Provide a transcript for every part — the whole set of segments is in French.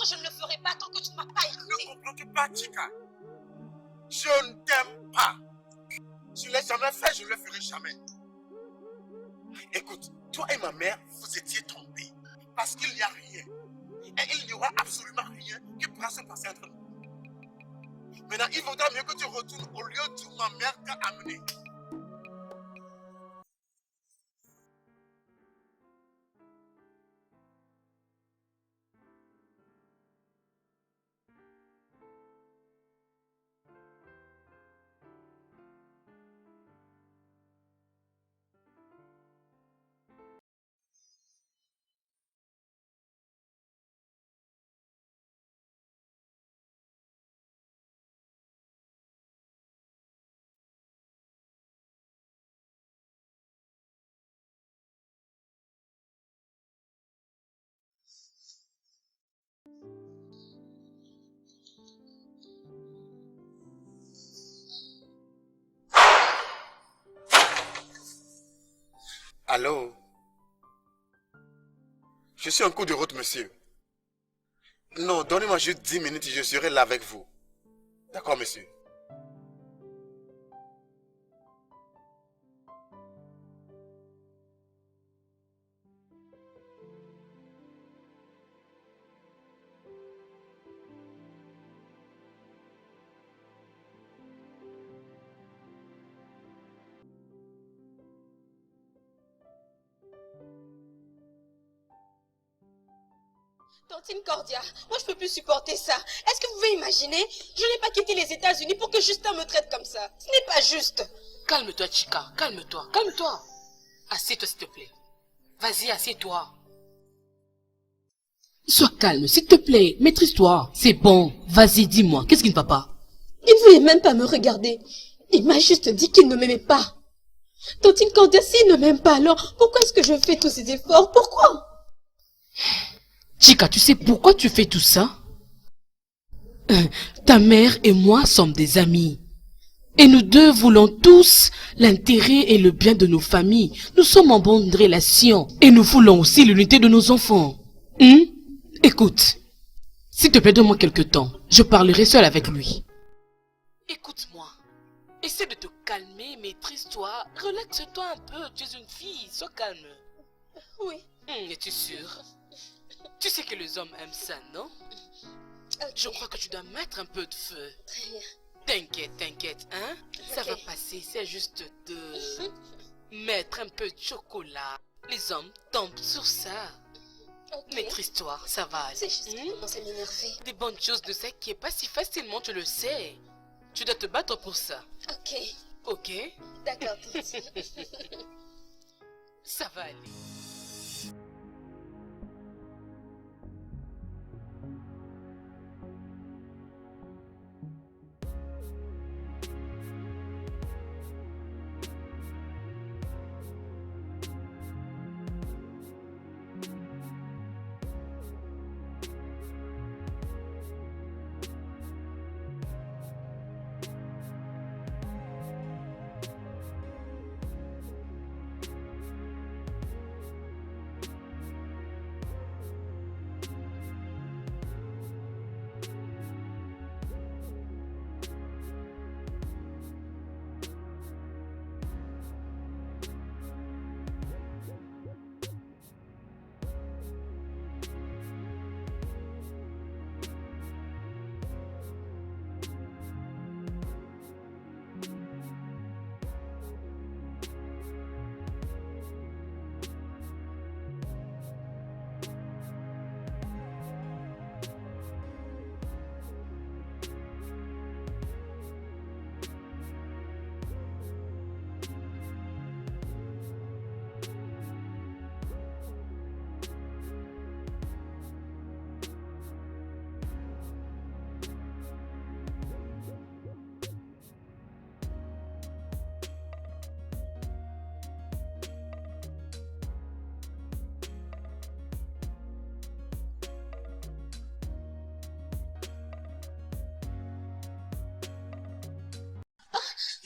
je ne le ferai pas tant que tu ne m'as pas écouté. Ne comprends pas, Chika. Je ne t'aime pas. Je ne l'ai jamais fait, je ne le ferai jamais. Écoute, toi et ma mère, vous étiez trompés. Parce qu'il n'y a rien. Et il n'y aura absolument rien qui pourra se passer entre nous. Maintenant, il vaudra mieux que tu retournes au lieu d'où ma mère t'a amené. Allô? Je suis en cours de route, monsieur. Non, donnez-moi juste 10 minutes et je serai là avec vous. D'accord, monsieur? Tantine Cordia, moi je peux plus supporter ça. Est-ce que vous pouvez imaginer? Je n'ai pas quitté les États-Unis pour que Justin me traite comme ça. Ce n'est pas juste. Calme-toi, Chika, calme-toi, calme-toi. Assieds-toi, s'il te plaît. Vas-y, assieds-toi. Sois calme, s'il te plaît, maîtrise-toi. C'est bon, vas-y, dis-moi, qu'est-ce qui ne va pas? Il ne voulait même pas me regarder. Il m'a juste dit qu'il ne m'aimait pas. Tantine Cordia, s'il ne m'aime pas, alors pourquoi est-ce que je fais tous ces efforts? Pourquoi? Chika, tu sais pourquoi tu fais tout ça? Ta mère et moi sommes des amis. Et nous deux voulons tous l'intérêt et le bien de nos familles. Nous sommes en bonne relation. Et nous voulons aussi l'unité de nos enfants. Écoute, s'il te plaît, donne-moi quelque temps. Je parlerai seul avec lui. Écoute-moi. Essaie de te calmer, maîtrise-toi. Relaxe-toi un peu. Tu es une fille. Sois calme. Oui. Es-tu sûre? Tu sais que les hommes aiment ça, non? Okay. Je crois que tu dois mettre un peu de feu. Très bien. T'inquiète, t'inquiète, hein? Ça va passer, c'est juste de mettre un peu de chocolat. Les hommes tombent sur ça. Okay. Maîtrise-toi, ça va aller. C'est juste que commencer à m'énerver. Des bonnes choses ne s'acquièrent pas si facilement, tu le sais. Tu dois te battre pour ça. Ok. Ok? D'accord. Ça va aller.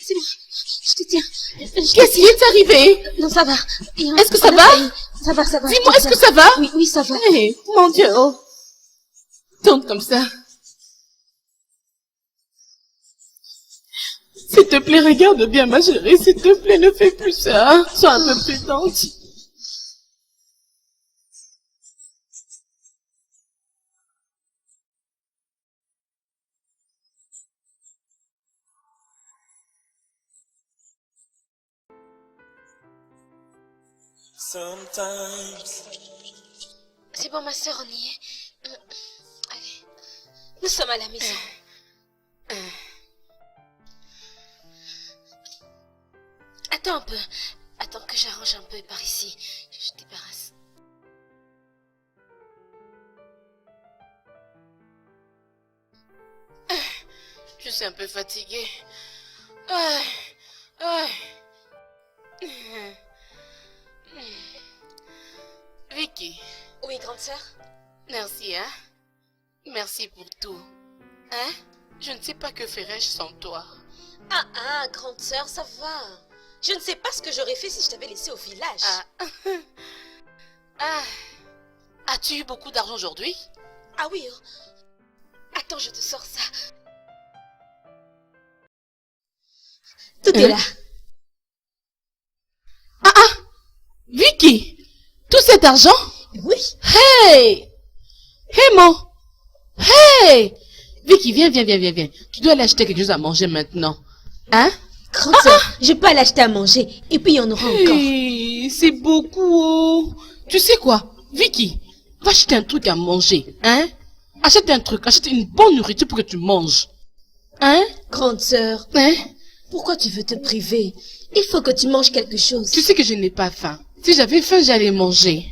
C'est bon. Je te tiens. Qu'est-ce qui est arrivé? Non, ça va. Est-ce que ça va? Ça va, ça va. Dis-moi, est-ce que ça va? Oui, ça va. Hey, mon Dieu. Tente comme ça. S'il te plaît, regarde bien ma chérie. S'il te plaît, ne fais plus ça. Sois un peu prudente. C'est bon, ma soeur, on y est. Allez, nous sommes à la maison. Attends un peu. Attends que j'arrange un peu par ici. Je débarrasse. Je suis un peu fatiguée. Vicky. Oui, grande sœur? Merci, hein. Merci pour tout. Hein? Je ne sais pas que ferais-je sans toi. Ah, grande sœur, ça va. Je ne sais pas ce que j'aurais fait si je t'avais laissé au village. As-tu eu beaucoup d'argent aujourd'hui? Ah oui. Attends, je te sors ça. Tout est là. Vicky! Tout cet argent? Oui. Hey! Hey, mon! Hey! Vicky, viens. Tu dois aller acheter quelque chose à manger maintenant. Hein? Grande sœur, je peux aller acheter à manger. Et puis, il y en aura encore. Hey, c'est beaucoup. Tu sais quoi? Vicky, va acheter un truc à manger. Hein? Achète un truc, achète une bonne nourriture pour que tu manges. Hein? Grande sœur, Hein? pourquoi tu veux te priver? Il faut que tu manges quelque chose. Tu sais que je n'ai pas faim. Si j'avais faim, j'allais manger.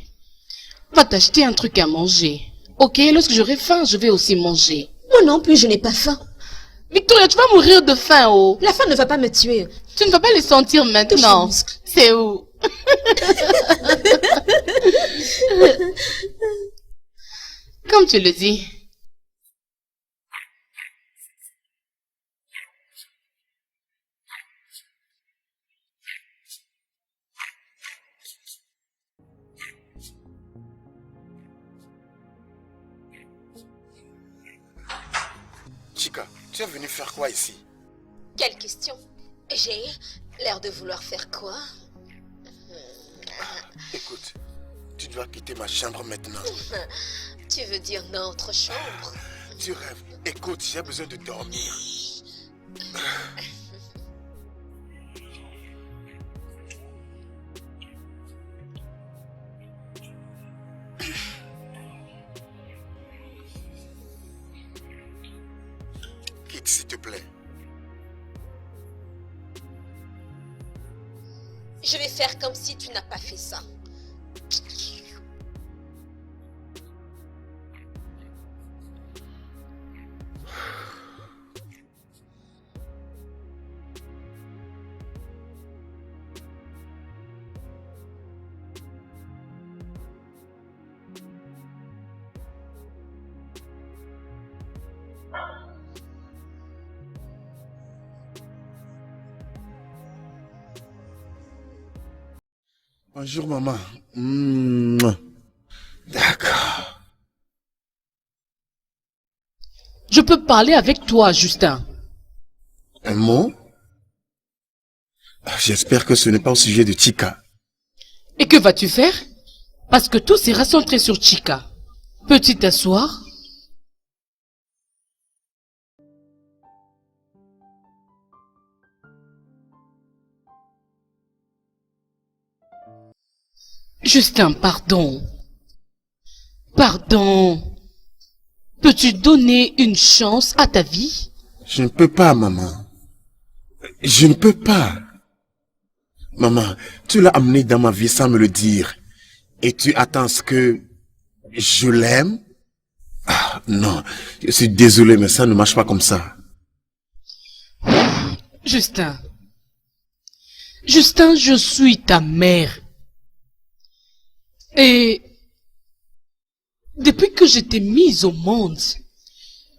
Va t'acheter un truc à manger. Ok, lorsque j'aurai faim, je vais aussi manger. Moi non plus, je n'ai pas faim. Victoria, tu vas mourir de faim, oh. La faim ne va pas me tuer. Tu ne vas pas les sentir maintenant. Touche les muscles. C'est où? Comme tu le dis. Chica, tu es venu faire quoi ici? Quelle question? J'ai l'air de vouloir faire quoi? Écoute, tu dois quitter ma chambre maintenant. Tu veux dire notre chambre? Tu rêves. Écoute, j'ai besoin de dormir. Quitte, s'il te plaît. Je vais faire comme si tu n'as pas fait ça. Bonjour, maman. D'accord. Je peux parler avec toi, Justin. Un mot? J'espère que ce n'est pas au sujet de Chica. Et que vas-tu faire? Parce que tout sera centré sur Chica. Peux-tu t'asseoir? Justin, pardon. Pardon. Peux-tu donner une chance à ta vie? Je ne peux pas, maman. Je ne peux pas. Maman, tu l'as amené dans ma vie sans me le dire. Et tu attends ce que je l'aime? Ah, non, je suis désolé, mais ça ne marche pas comme ça. Justin. Justin, je suis ta mère. Et depuis que je t'ai mise au monde,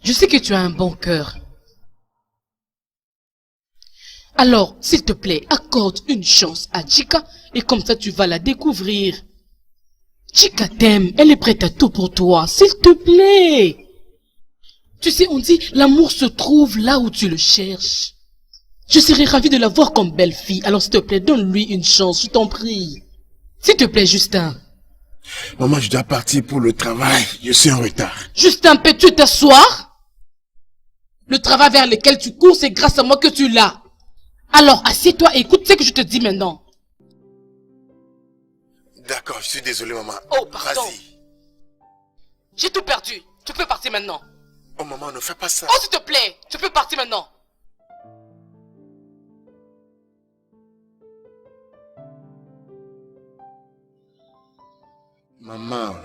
je sais que tu as un bon cœur. Alors, s'il te plaît, accorde une chance à Chica et comme ça tu vas la découvrir. Chica t'aime, elle est prête à tout pour toi, s'il te plaît. Tu sais, on dit, l'amour se trouve là où tu le cherches. Je serais ravie de la voir comme belle-fille. Alors s'il te plaît, donne-lui une chance, je t'en prie. S'il te plaît, Justin. Maman, je dois partir pour le travail. Je suis en retard. Justin, peux-tu t'asseoir? Le travail vers lequel tu cours, c'est grâce à moi que tu l'as. Alors, assieds-toi et écoute ce que je te dis maintenant. D'accord, je suis désolé, maman. Oh, pardon. Vas-y. J'ai tout perdu. Tu peux partir maintenant. Oh, maman, ne fais pas ça. Oh, s'il te plaît, tu peux partir maintenant. Maman.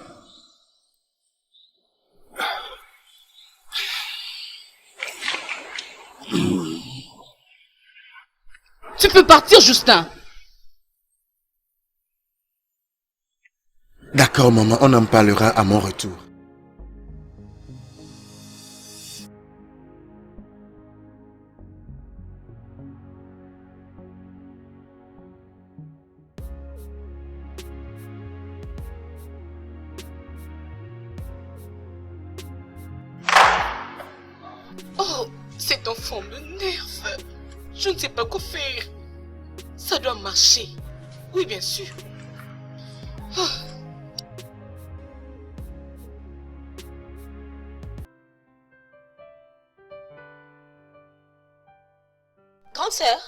Tu peux partir, Justin. D'accord, maman, on en parlera à mon retour. Oh, cet enfant m'énerve. Je ne sais pas quoi faire. Ça doit marcher. Oui, bien sûr. Oh. Grande sœur,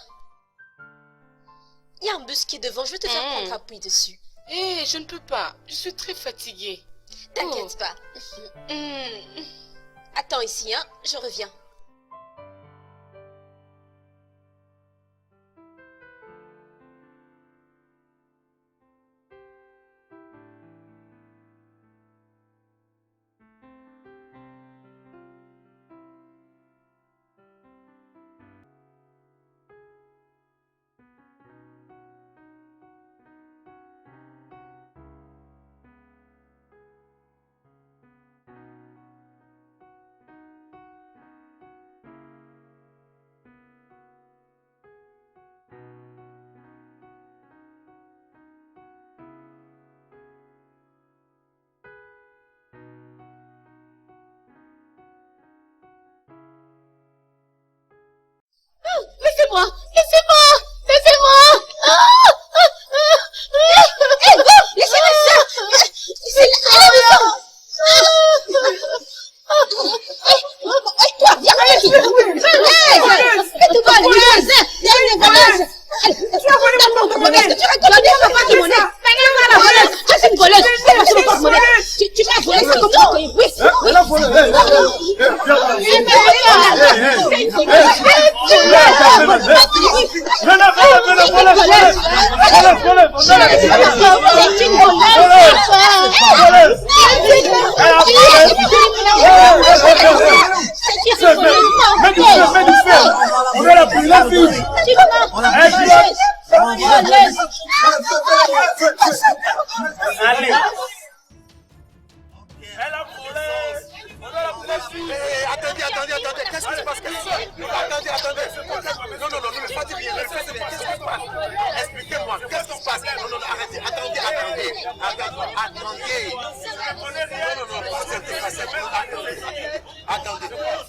il y a un bus qui est devant, je vais te faire prendre appui dessus. Eh, je ne peux pas. Je suis très fatiguée. T'inquiète pas. Attends ici, hein, je reviens. Laissez-moi! Laissez-moi! Laissez-moi! Hé, vous! Laissez-moi ça! Toi, viens avec lui! Mets-toi, lui! Viens, les voleuses! Tu as volé mon porte-monnaie! Est-ce que tu racontes bien ma porte-monnaie? Mets-moi la voleuse! Tu es une voleuse! Tu m'as volé ça comme ça! Oui! Elle a volé! Attendez, qu'est-ce qui se passe? Attendez. Non, ne me faites rien, qu'est-ce qui se passe? Expliquez-moi, qu'est-ce qui se passe? Non, arrêtez, attendez. Attendez.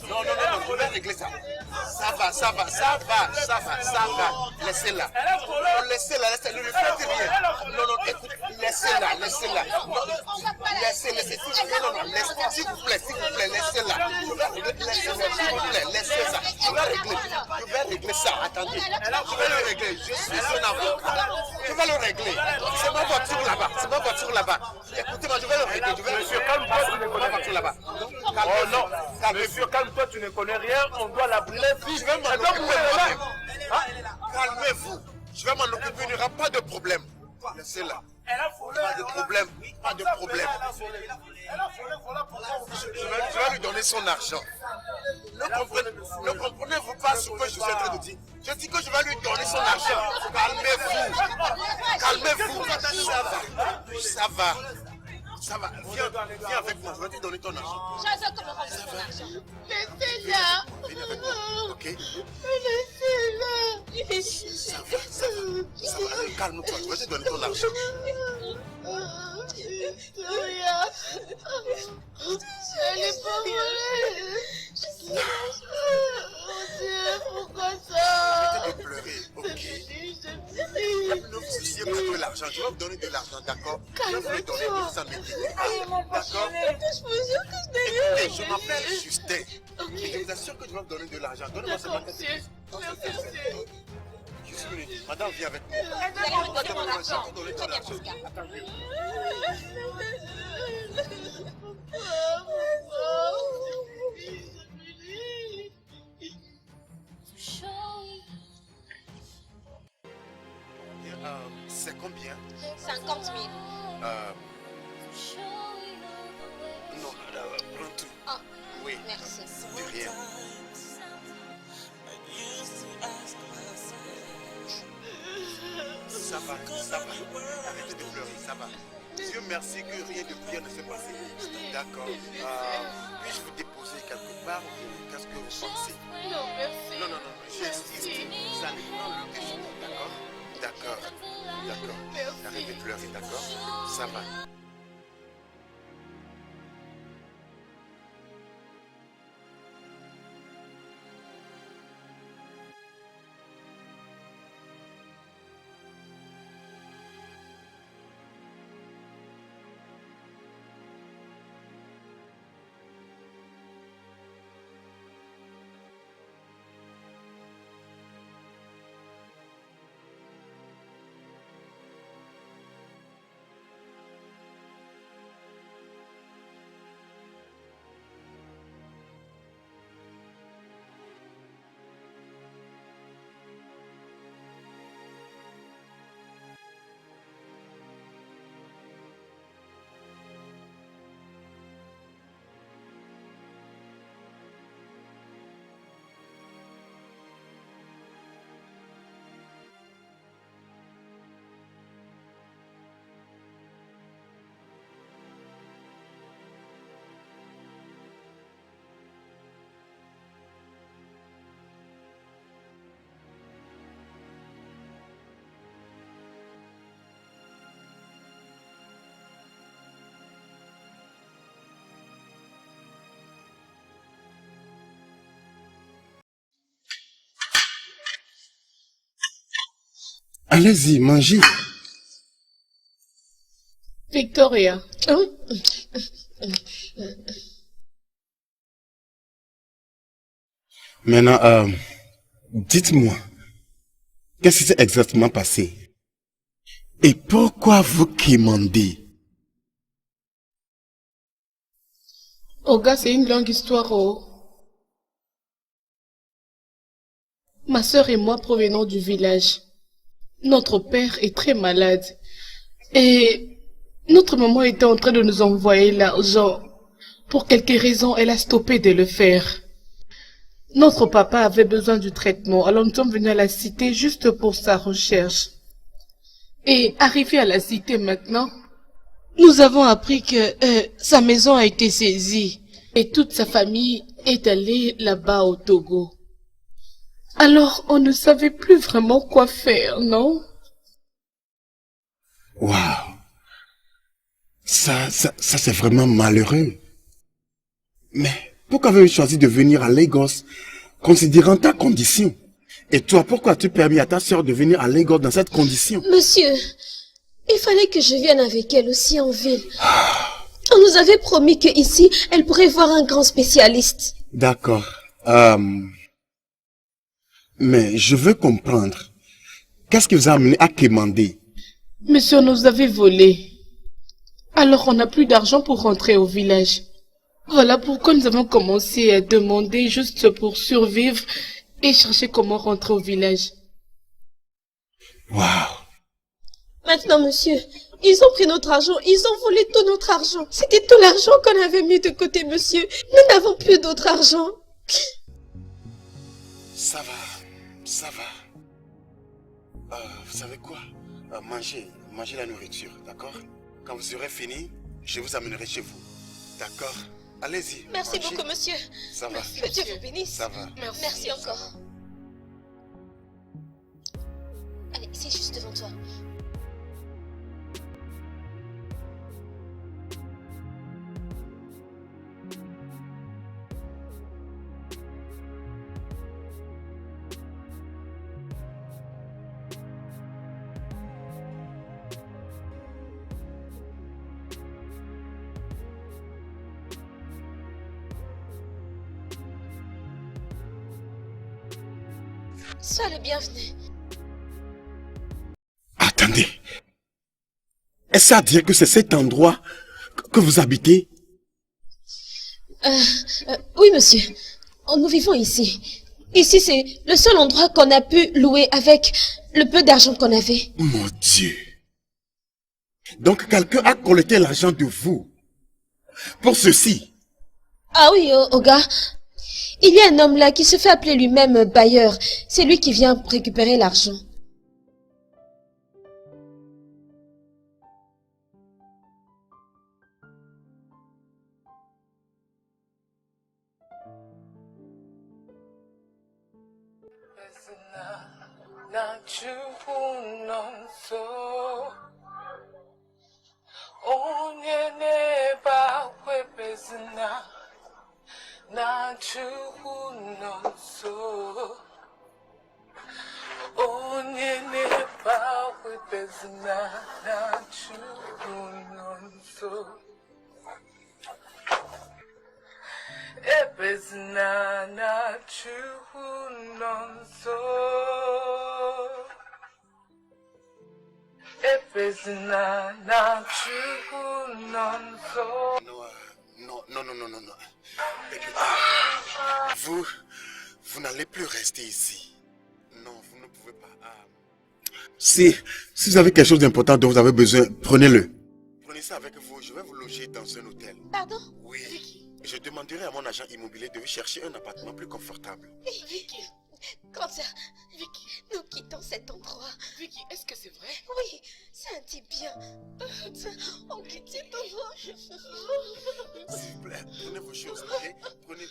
Non, je vais régler ça. Ça va. Laissez-la. Laissez-la, ne lui faites rien. Non, écoute, laissez-la. Laissez, s'il vous plaît, laissez-la. Laissez ça. Je vais régler ça. Attendez. Je vais le régler. Je suis un avocat. Je vais le régler. C'est ma voiture là-bas. Écoutez-moi, je vais le régler. Monsieur, calme-toi, tu ne connais pas là-bas. Oh non. Monsieur, calme-toi, tu ne connais rien. On doit la blesser. Je vais m'en occuper. Calmez-vous. Je vais m'en occuper. Il n'y aura pas de problème. Laissez-la. Pas de problème. Je vais lui donner son argent. Ne comprenez-vous pas ce que je suis en train de dire? Je dis que je vais lui donner son argent. Calmez-vous. Ça va. Viens avec moi. Je vais te donner ton argent. Laissez-la! Ok? Laissez-la! Ça va. Allez, calme-toi. Je vais te donner ton argent. Victoria! Elle est pas volée! Je vais vous donner de l'argent, d'accord? Je vais vous le donner, mais vous en inquiétez pas. D'accord? Écoutez, je m'appelle Justin. Et je vous assure que je vais vous donner de l'argent. Donnez-moi seulement quelques minutes. Je suis venu. Madame, viens avec moi. Vous allez me donner mon argent. Je vais vous donner de l'argent. Attendez. C'est combien? 50 000. Non, prends tout. Ah, Oui, merci. de rien. Ça va, ça va. Arrêtez de pleurer, ça va. Dieu merci que rien de pire ne s'est passé. D'accord. Puis-je vous déposer quelque part ou qu'est-ce que vous pensez? Non, merci. Non, j'insiste. Vous allez prendre le déjeuner, d'accord? D'accord. Arrêtez de pleurer, d'accord? Ça va. Allez-y, mangez. Victoria. Maintenant, dites-moi, qu'est-ce qui s'est exactement passé? Et pourquoi vous quémandez? Oh gars, c'est une longue histoire, oh. Ma sœur et moi provenons du village. Notre père est très malade. Et notre maman était en train de nous envoyer l'argent. Pour quelques raisons, elle a stoppé de le faire. Notre papa avait besoin du traitement, alors nous sommes venus à la cité juste pour sa recherche. Et arrivé à la cité maintenant, nous avons appris que sa maison a été saisie et toute sa famille est allée là-bas au Togo. Alors on ne savait plus vraiment quoi faire, non? Waouh! Ça c'est vraiment malheureux. Mais pourquoi avez-vous choisi de venir à Lagos, considérant ta condition? Et toi, pourquoi as-tu permis à ta sœur de venir à Lagos dans cette condition? Monsieur, il fallait que je vienne avec elle aussi en ville. On nous avait promis qu'ici, elle pourrait voir un grand spécialiste. D'accord. Mais je veux comprendre. Qu'est-ce qui vous a amené à quémander? Monsieur nous avait volé. Alors on n'a plus d'argent pour rentrer au village. Voilà pourquoi nous avons commencé à demander juste pour survivre et chercher comment rentrer au village. Waouh! Maintenant, monsieur, ils ont pris notre argent, ils ont volé tout notre argent. C'était tout l'argent qu'on avait mis de côté, monsieur. Nous n'avons plus d'autre argent. Ça va. Vous savez quoi? Mangez la nourriture, d'accord? Quand vous aurez fini, je vous amènerai chez vous. D'accord? Allez-y. Merci mangez. beaucoup, monsieur. Ça va. Que Dieu vous bénisse. Ça va. Merci encore. Allez, c'est juste devant toi. Sois le bienvenu. Attendez. Est-ce à dire que c'est cet endroit que vous habitez? Oui, monsieur. Nous vivons ici. Ici, c'est le seul endroit qu'on a pu louer avec le peu d'argent qu'on avait. Mon Dieu. Donc quelqu'un a collecté l'argent de vous pour ceci. Ah oui, Oga. Il y a un homme là qui se fait appeler lui-même bailleur. C'est lui qui vient récupérer l'argent. Non. Écoutez, vous n'allez plus rester ici. Non, vous ne pouvez pas. Si vous avez quelque chose d'important dont vous avez besoin, prenez-le. Prenez ça avec vous, je vais vous loger dans un hôtel. Pardon? Oui. Je demanderai à mon agent immobilier de vous chercher un appartement plus confortable. Vicky, quand ça... Vicky, nous quittons cet endroit. Vicky, est-ce que c'est vrai? Oui, c'est un type bien. On quitte cet endroit. S'il vous plaît, prenez vos choses, ok? Prenez,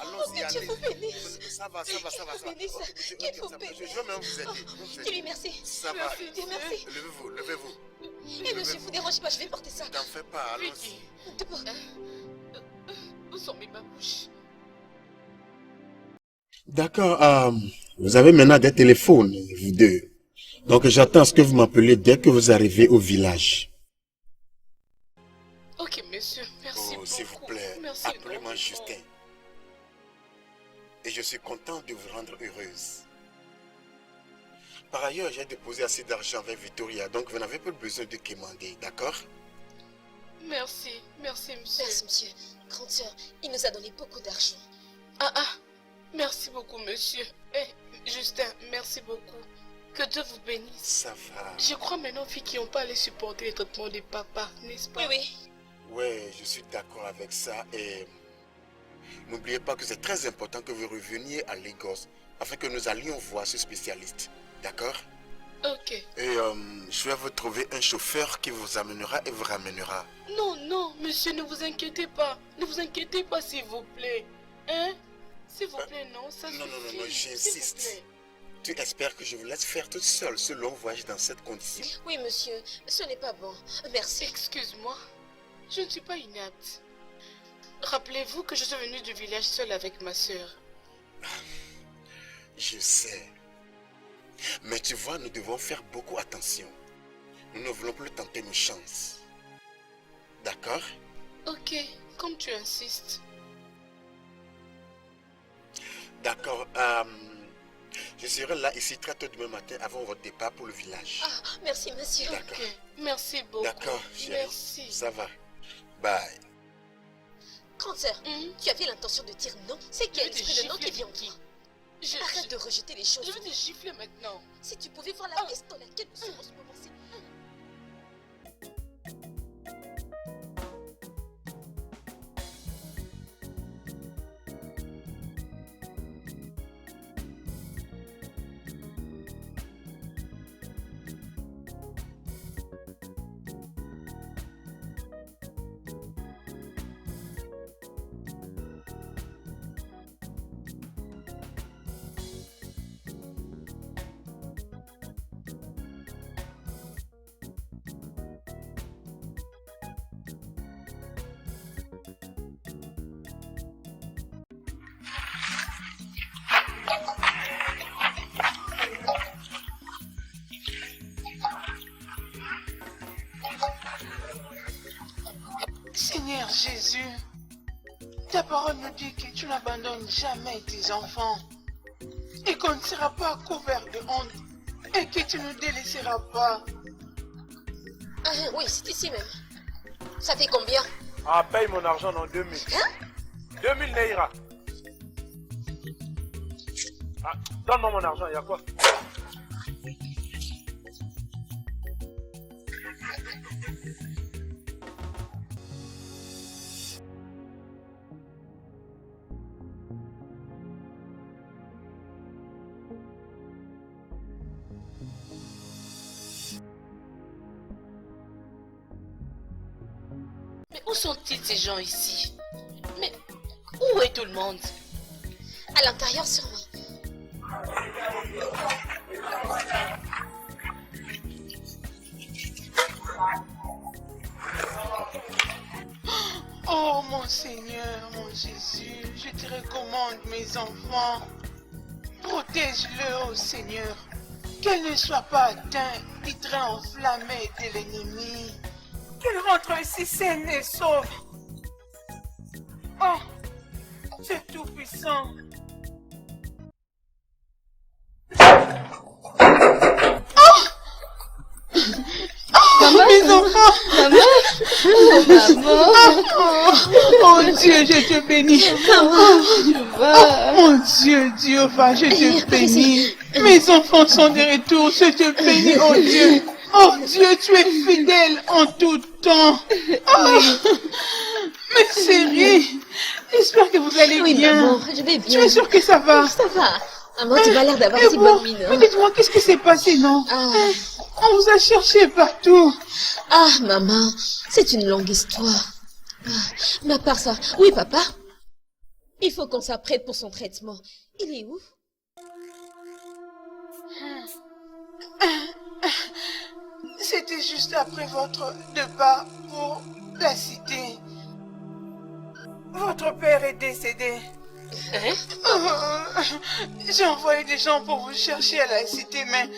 allons-y, Que Dieu allez. vous bénisse. Ça va. Dieu vous bénisse. Qu'il vous bénisse. Je vais même vous aider. Dis-lui merci. Ça va. Dieu merci. Levez-vous. Et monsieur, vous dérangez pas, je vais porter ça. T'en fais pas, allons-y. Vicky, Debout. où sont mes babouches? D'accord, vous avez maintenant des téléphones, vous deux. Donc j'attends ce que vous m'appelez dès que vous arrivez au village. Ok, monsieur, merci beaucoup. S'il vous plaît, Merci appelez-moi énormément. Justin. Et je suis content de vous rendre heureuse. Par ailleurs, j'ai déposé assez d'argent avec Victoria, donc vous n'avez pas besoin de quémander, d'accord? Merci, monsieur. Merci, monsieur. Grande sœur, il nous a donné beaucoup d'argent. Merci beaucoup, monsieur. Justin, merci beaucoup. Que Dieu vous bénisse. Ça va. Je crois maintenant, Vicky, on peut aller supporter les traitements de papa, n'est-ce pas? Oui. Ouais, je suis d'accord avec ça et n'oubliez pas que c'est très important que vous reveniez à Lagos afin que nous allions voir ce spécialiste, d'accord? Ok. Et je vais vous trouver un chauffeur qui vous amènera et vous ramènera. Non, monsieur, ne vous inquiétez pas. Ne vous inquiétez pas, s'il vous plaît. Hein? S'il vous plaît, non, ça Non, suffit. j'insiste. S'il vous plaît. Tu espères que je vous laisse faire toute seule ce long voyage dans cette condition? Oui, monsieur, ce n'est pas bon. Merci. Excuse-moi, je ne suis pas inapte. Rappelez-vous que je suis venue du village seule avec ma soeur. Je sais. Mais tu vois, nous devons faire beaucoup attention. Nous ne voulons plus tenter nos chances. D'accord? Ok, comme tu insistes. D'accord. Je serai là ici très tôt demain matin avant votre départ pour le village. Merci, monsieur. D'accord. Ok, merci beaucoup. D'accord, chérie. Merci. Ça va. Bye. Grande sœur, tu avais l'intention de dire non? C'est Je vais quel te esprit de non gifler, qui vient en Vicky. toi? Arrête de rejeter les choses. Je vais te gifler maintenant. Si tu pouvais voir la pièce dans laquelle nous sommes en ce moment, c'est... Seigneur Jésus, ta parole nous dit que tu n'abandonnes jamais tes enfants. et qu'on ne sera pas couvert de honte et que tu ne nous délaisseras pas. Ah, oui, c'est ici même. Ça fait combien? Ah, paye mon argent dans 2000. Hein? 2000 Neira. Ah, donne-moi mon argent, il y a quoi? Mais où sont-ils ces gens ici? Mais où est tout le monde? À l'intérieur sûrement. Oh mon Seigneur, mon Jésus, je te recommande mes enfants. Protège-le, oh Seigneur. Qu'elle ne soit pas atteinte du train enflammé de l'ennemi. Qu'elle rentre ici saine et sauve. Oh, c'est tout puissant. Maman, Mes enfants. maman, Oh Dieu, je te bénis. Mon Dieu, Jéhovah, je te bénis. Mes enfants sont de retour, je te bénis, oh Dieu. Oh Dieu, tu es fidèle en tout temps. Oh, mes chéris, j'espère que vous allez Oui, bien. maman, je vais Tu bien. es sûre que ça va? Ça va. Maman, tu m'as l'air d'avoir Et si bon, bonne mine. mais dites-moi, qu'est-ce qui s'est passé, non? Ah. On vous a cherché partout. Ah, maman, c'est une longue histoire. Ah, mais à part ça, oui, papa. Il faut qu'on s'apprête pour son traitement. Il est où? C'était juste après votre départ pour la cité. Votre père est décédé. J'ai envoyé des gens pour vous chercher à la cité, mais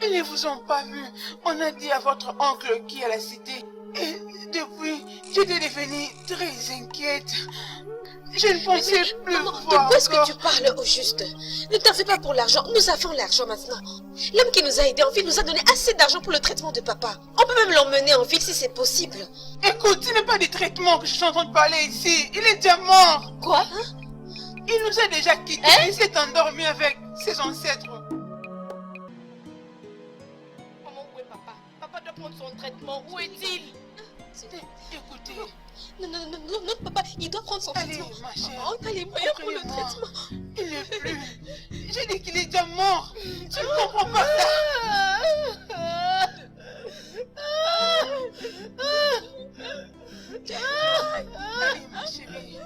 ils ne vous ont pas vu. On a dit à votre oncle qui est à la cité. Et depuis, j'étais devenue très inquiète. Je ne pensais plus Maman, voir de quoi est-ce que encore. tu parles au juste? Ne t'en fais pas pour l'argent. Nous avons l'argent maintenant. L'homme qui nous a aidés en ville nous a donné assez d'argent pour le traitement de papa. On peut même l'emmener en ville si c'est possible. Écoute, ce n'est pas des traitements que je suis en train de parler ici. Il est déjà mort. Quoi? Il nous a déjà quittés. Il s'est endormi avec ses ancêtres. Maman, où est papa? Papa doit prendre son traitement. Où est-il? Écoutez, Non, non, non, non, non, papa, il doit prendre son allez, traitement. ma chère. On a les moyens pour le Comprenez-moi. traitement. Il n'est plus. J'ai dit qu'il est déjà mort. Tu ne comprends pas ça. Allez, ma chérie.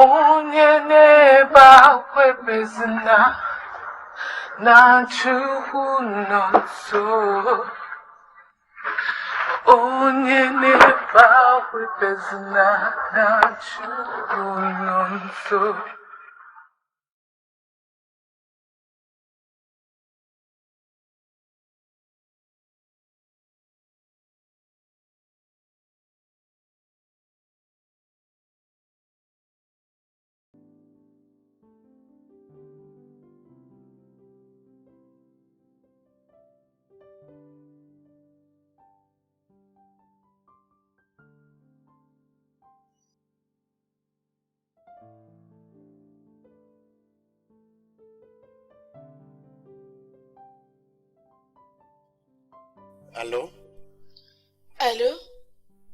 Onye n'ebe akwa ebezina na Chukwu nọ nso. Onye n'ebe akwa ebezina na Chukwu nọ nso. Allô? Allô?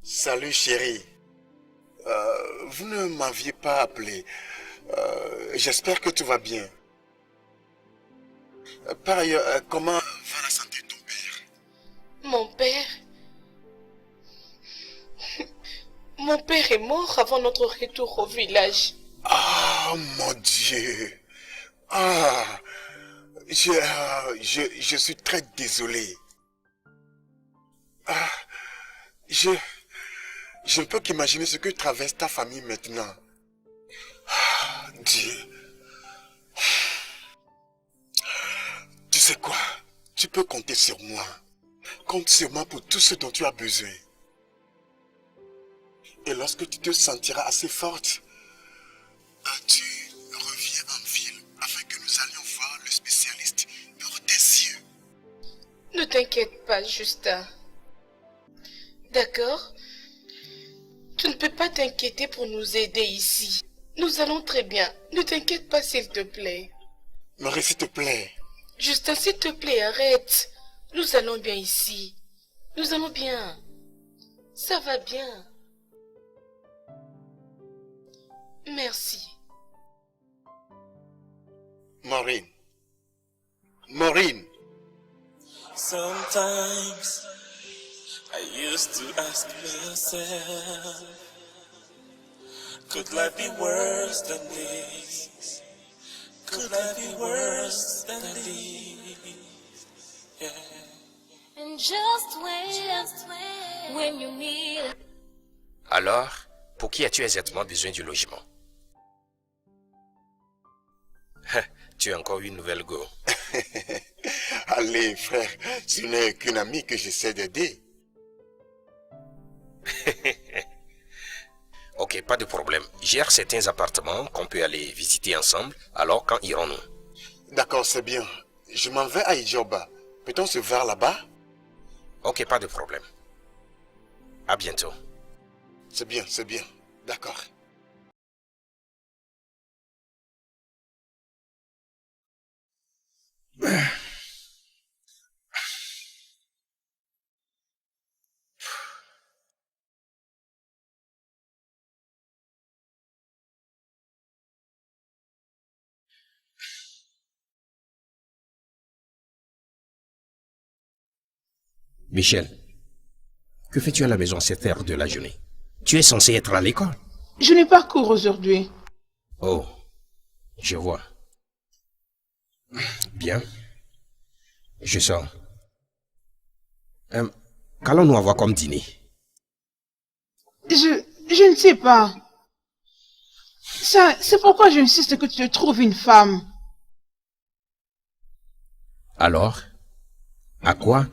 Salut chérie. Vous ne m'aviez pas appelé. J'espère que tout va bien. Par ailleurs, comment va la santé de ton père? Mon père... Mon père est mort avant notre retour au village. Ah, mon Dieu. Ah, je suis très désolé. Ah, je ne peux qu'imaginer ce que traverse ta famille maintenant. Ah, Dieu. Tu sais quoi? Tu peux compter sur moi. Compte sur moi pour tout ce dont tu as besoin. Et lorsque tu te sentiras assez forte, tu reviens en ville afin que nous allions voir le spécialiste pour tes yeux. Ne t'inquiète pas, Justin. D'accord? Tu ne peux pas t'inquiéter pour nous aider ici. Nous allons très bien. Ne t'inquiète pas, s'il te plaît. Marie, s'il te plaît. Justin, s'il te plaît, arrête. Nous allons bien ici. Nous allons bien. Ça va bien. Merci. Maureen. Maureen. Sometimes I used to ask myself, could life be worse than this? Could life be worse than this? Yeah. And just when you need. Alors, pour qui as-tu exactement besoin du logement? Tu as encore une nouvelle go. Allez, frère, ce n'est qu'une amie que j'essaie d'aider. Ok, pas de problème. Gère certains appartements qu'on peut aller visiter ensemble. Alors, quand irons-nous? D'accord, c'est bien. Je m'en vais à Ijoba. Peut-on se voir là-bas? Ok, pas de problème. À bientôt. C'est bien, c'est bien. D'accord. Michel, que fais-tu à la maison à cette heure de la journée? Tu es censé être à l'école. Je n'ai pas cours aujourd'hui. Oh, je vois. Bien. Je sors. Qu'allons-nous avoir comme dîner? Je ne sais pas. Ça, c'est pourquoi j'insiste que tu te trouves une femme. Alors, à quoi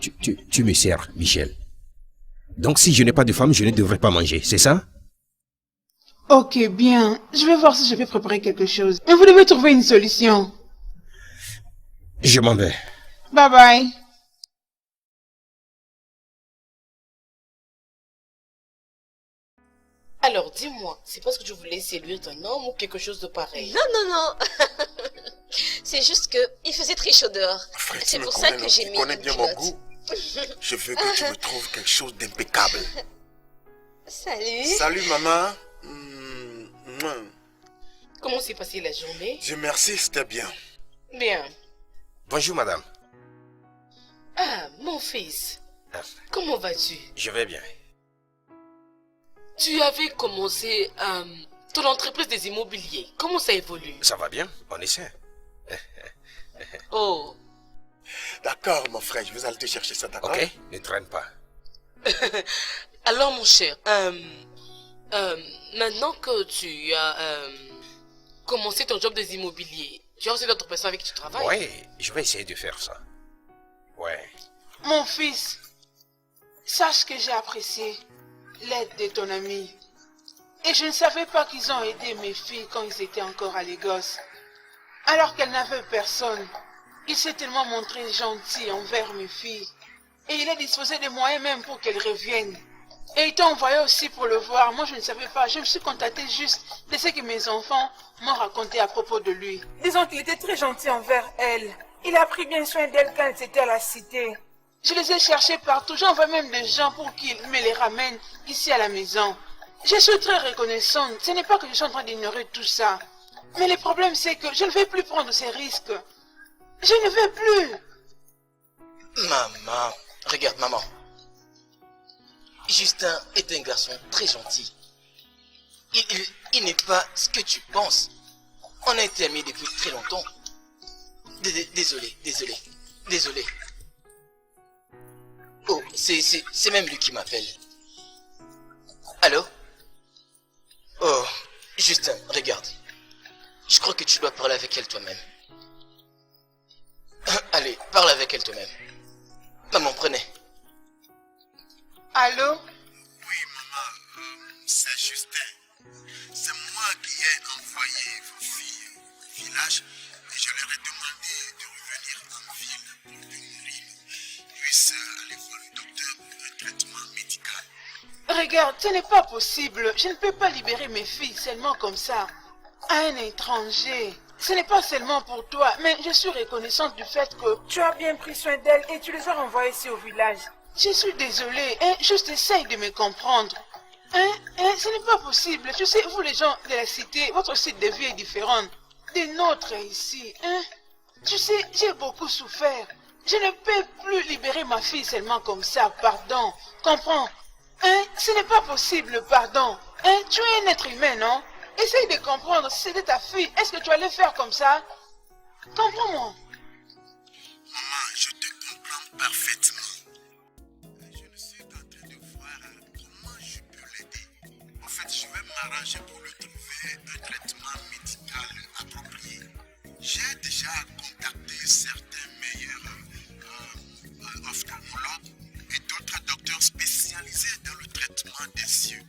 tu me sers, Michel? Donc si je n'ai pas de femme, je ne devrais pas manger, c'est ça? Ok, bien. Je vais voir si je vais préparer quelque chose. Mais vous devez trouver une solution. Je m'en vais. Bye bye. Alors, dis-moi, c'est parce que tu voulais séduire ton homme ou quelque chose de pareil? Non. C'est juste que il faisait très chaud dehors. Frère, C'est pour ça que j'ai mis Tu connais une bien mon culotte. goût. Je veux que tu me trouves quelque chose d'impeccable. Salut. Salut, maman. Comment s'est passée la journée? Dieu merci, c'était bien. Bien. Bonjour, madame. Ah, mon fils. Comment vas-tu? Je vais bien. Tu avais commencé ton entreprise des immobiliers. Comment ça évolue? Ça va bien, on essaie. Oh. D'accord, mon frère, je vais aller te chercher ça, d'accord? Ok, ne traîne pas. Alors, mon cher, maintenant que tu as commencé ton job des immobiliers, tu as aussi d'autres personnes avec qui tu travailles? Oui, je vais essayer de faire ça. Ouais. Mon fils, sache que j'ai apprécié l'aide de ton ami. Et je ne savais pas qu'ils ont aidé mes filles quand ils étaient encore à Lagos. Alors qu'elles n'avaient personne, il s'est tellement montré gentil envers mes filles. Et il a disposé des moyens même pour qu'elles reviennent. Et il t'a envoyé aussi pour le voir. Moi, je ne savais pas. Je me suis contactée juste de ce que mes enfants m'ont raconté à propos de lui. Disons qu'il était très gentil envers elles. Il a pris bien soin d'elles quand elles étaient à la cité. Je les ai cherchées partout. J'envoie même des gens pour qu'ils me les ramènent ici à la maison. Je suis très reconnaissante. Ce n'est pas que je suis en train d'ignorer tout ça. Mais le problème, c'est que je ne vais plus prendre ces risques. Je ne vais plus. Maman, regarde, maman. Justin est un garçon très gentil. Il n'est pas ce que tu penses. On a été amis depuis très longtemps. Désolé. Oh, c'est même lui qui m'appelle. Allô? Oh, Justin, regarde. Je crois que tu dois parler avec elle toi-même. Allez, parle avec elle toi-même. Maman, prenez. Allô? Oui, maman, c'est Justin. C'est moi qui ai envoyé vos filles au village et je leur ai demandé de revenir en ville pour qu'une urine puisse aller voir le docteur pour un traitement médical. Regarde, ce n'est pas possible. Je ne peux pas libérer mes filles seulement comme ça, à un étranger. Ce n'est pas seulement pour toi, mais je suis reconnaissante du fait que tu as bien pris soin d'elles et tu les as renvoyées ici au village. Je suis désolée, juste essaye de me comprendre. Ce n'est pas possible. Tu sais, vous les gens de la cité, votre style de vie est différent des nôtres ici. Tu sais, j'ai beaucoup souffert. Je ne peux plus libérer ma fille seulement comme ça, pardon. Comprends? Ce n'est pas possible, pardon. Tu es un être humain, non? Essaye de comprendre, si c'était ta fille, est-ce que tu allais faire comme ça? Comprends-moi. Maman, je te comprends parfaitement. Je ne suis qu'en train de voir comment je peux l'aider. En fait, je vais m'arranger pour lui trouver un traitement médical approprié. J'ai déjà contacté certains meilleurs ophtalmologues et d'autres docteurs spécialisés dans le traitement des yeux.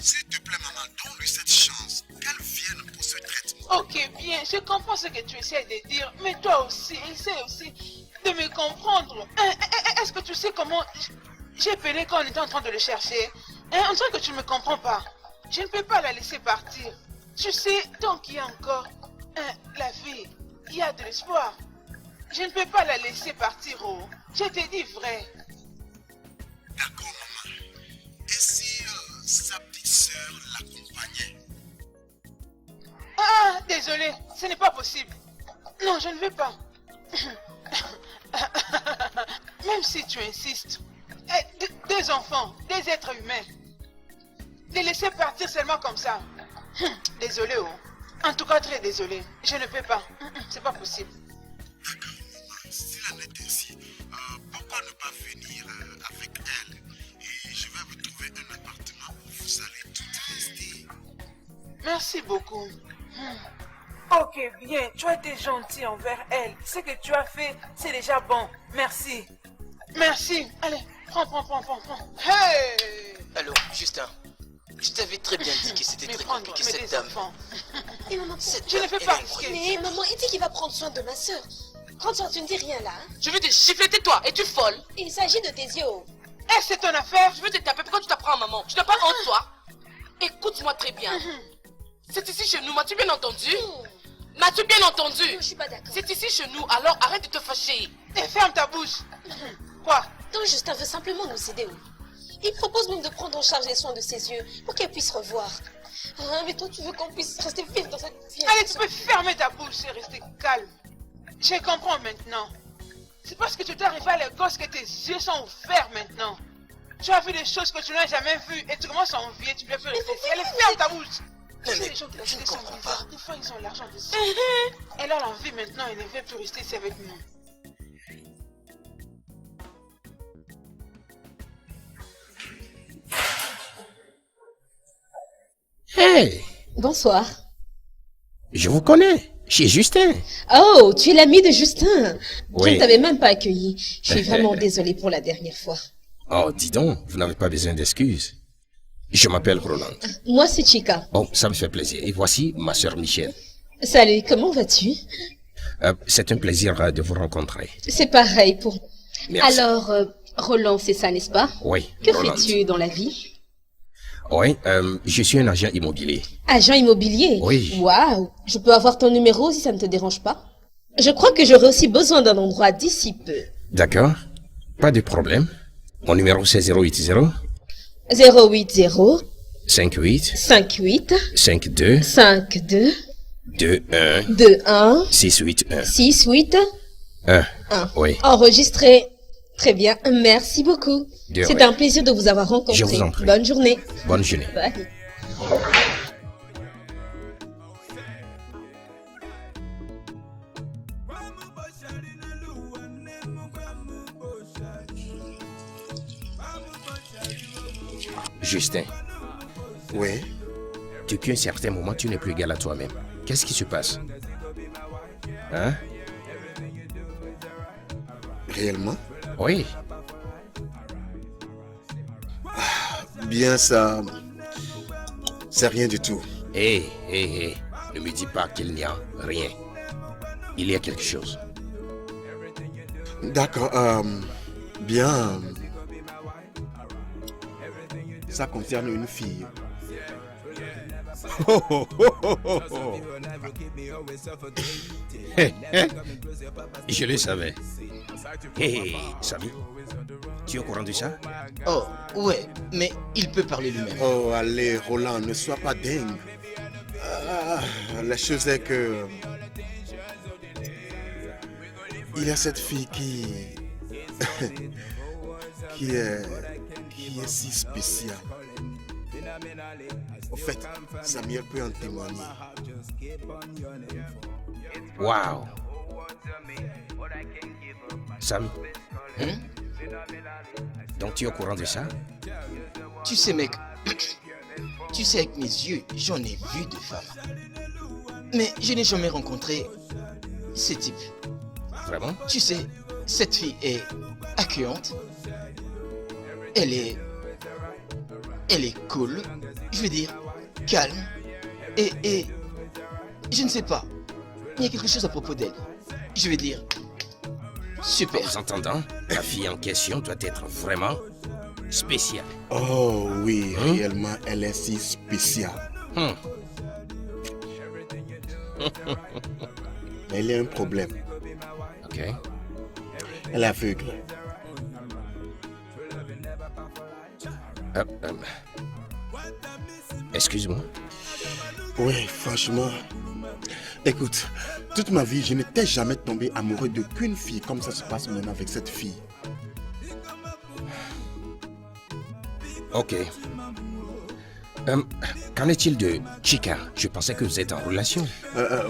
S'il te plaît, maman, donne-lui cette chance, qu'elle vienne pour ce traitement. Ok, bien, je comprends ce que tu essaies de dire, mais toi aussi, essaie aussi de me comprendre. Est-ce que tu sais comment j'ai peiné quand on était en train de le chercher? On dirait que tu ne me comprends pas. Je ne peux pas la laisser partir. Tu sais, tant qu'il y a encore la vie, il y a de l'espoir. Je ne peux pas la laisser partir, oh. Je te dis vrai. D'accord, maman. Et si sa petite sœur l'accompagnait? Ah, désolé, ce n'est pas possible. Non, je ne veux pas. Même si tu insistes. Deux enfants, des êtres humains. Les laisser partir seulement comme ça. Désolé, oh. En tout cas, très désolé. Je ne peux pas. C'est pas possible. D'accord, maman. Si elle est ainsi, pourquoi ne pas venir avec elle? Et je vais vous trouver un appartement où vous allez toutes rester. Merci beaucoup. Ok, bien. Tu as été gentil envers elle. Ce que tu as fait, c'est déjà bon. Merci. Merci. Allez, prends. Hey! Allô, Justin. Je t'avais très bien dit que c'était très compliqué, cette dame. Et maman, je ne fais pas risquer. Mais maman, il dit qu'il va prendre soin de ma soeur. Prends soin, tu ne dis rien là. Je veux te gifler, tais-toi. Es-tu folle? Il s'agit de tes yeux. C'est ton affaire. Je veux te taper. Pourquoi tu t'apprends, maman? Tu n'as pas honte, toi? Écoute-moi très bien. C'est ici chez nous, m'as-tu bien entendu? M'as-tu bien entendu? Non, je suis pas d'accord. C'est ici chez nous, alors arrête de te fâcher. Et ferme ta bouche. Quoi? Non, Justin veut simplement nous aider. Il propose même de prendre en charge les soins de ses yeux pour qu'elle puisse revoir. Mais toi, tu veux qu'on puisse rester vivre dans cette vie. Allez, tu peux fermer ta bouche et rester calme. Je comprends maintenant. C'est parce que tu t'es arrivé à la gosse que tes yeux sont ouverts maintenant. Tu as vu des choses que tu n'as jamais vues et tu commences à envier, tu peux plus rester ici. Allez, ferme ta bouche. Tu sais, les gens qui la cité sont bizarres. Des fois, ils ont l'argent de ça. Elle a l'envie maintenant, elle ne veut plus rester ici avec nous. Hey! Bonsoir. Je vous connais, chez Justin. Oh, tu es l'ami de Justin. Oui. Je ne t'avais même pas accueilli. Je suis vraiment désolée pour la dernière fois. Oh, dis donc, vous n'avez pas besoin d'excuses. Je m'appelle Roland. Moi, c'est Chica. Oh, ça me fait plaisir. Et voici ma sœur Michel. Salut, comment vas-tu? C'est un plaisir de vous rencontrer. C'est pareil pour... Merci. Alors, Roland, c'est ça, n'est-ce pas? Oui, Que Roland. fais-tu dans la vie? Oui, je suis un agent immobilier. Agent immobilier? Oui. Waouh! Je peux avoir ton numéro si ça ne te dérange pas? Je crois que j'aurai aussi besoin d'un endroit d'ici peu. D'accord, pas de problème. Mon numéro c'est 080 080 5-8. 5-8. 5-2. 5-2. 2-1. 2-1. 6-8-1. 6-8. 1. 1. Oui. Enregistré. Très bien. Merci beaucoup. De C'est rien. un plaisir de vous avoir rencontré. Je vous en prie. Bonne journée. Bonne journée. Bye. Justin. Oui. Depuis un certain moment, tu n'es plus égal à toi-même. Qu'est-ce qui se passe? Hein? Réellement? Oui. Bien ça... C'est rien du tout. Hé, ne me dis pas qu'il n'y a rien. Il y a quelque chose. D'accord, bien... Ça concerne une fille. Je le savais. Hé, Samy, tu es au courant de ça? Oh, ouais, mais il peut parler lui-même. Oh, allez, Roland, ne sois pas dingue. La chose est que... Il y a cette fille qui... qui est si spéciale. En fait, Samuel peut en témoigner. Waouh. Samy, donc tu es au courant de ça? Tu sais, mec, tu sais, avec mes yeux, j'en ai vu de femmes. Mais je n'ai jamais rencontré ce type. Vraiment? Tu sais, cette fille est accueillante. Elle est cool. Je veux dire, calme. Et je ne sais pas. Il y a quelque chose à propos d'elle. Je veux dire, super. En vous entendant, la fille en question doit être vraiment spéciale. Oh oui, réellement, elle est si spéciale. Mais il y a un problème. Ok. Elle est aveugle. Excuse-moi. Oui, franchement. Écoute, toute ma vie, je n'étais jamais tombé amoureux d'aucune fille comme ça se passe maintenant avec cette fille. Ok. Qu'en est-il de Chica? Je pensais que vous êtes en relation.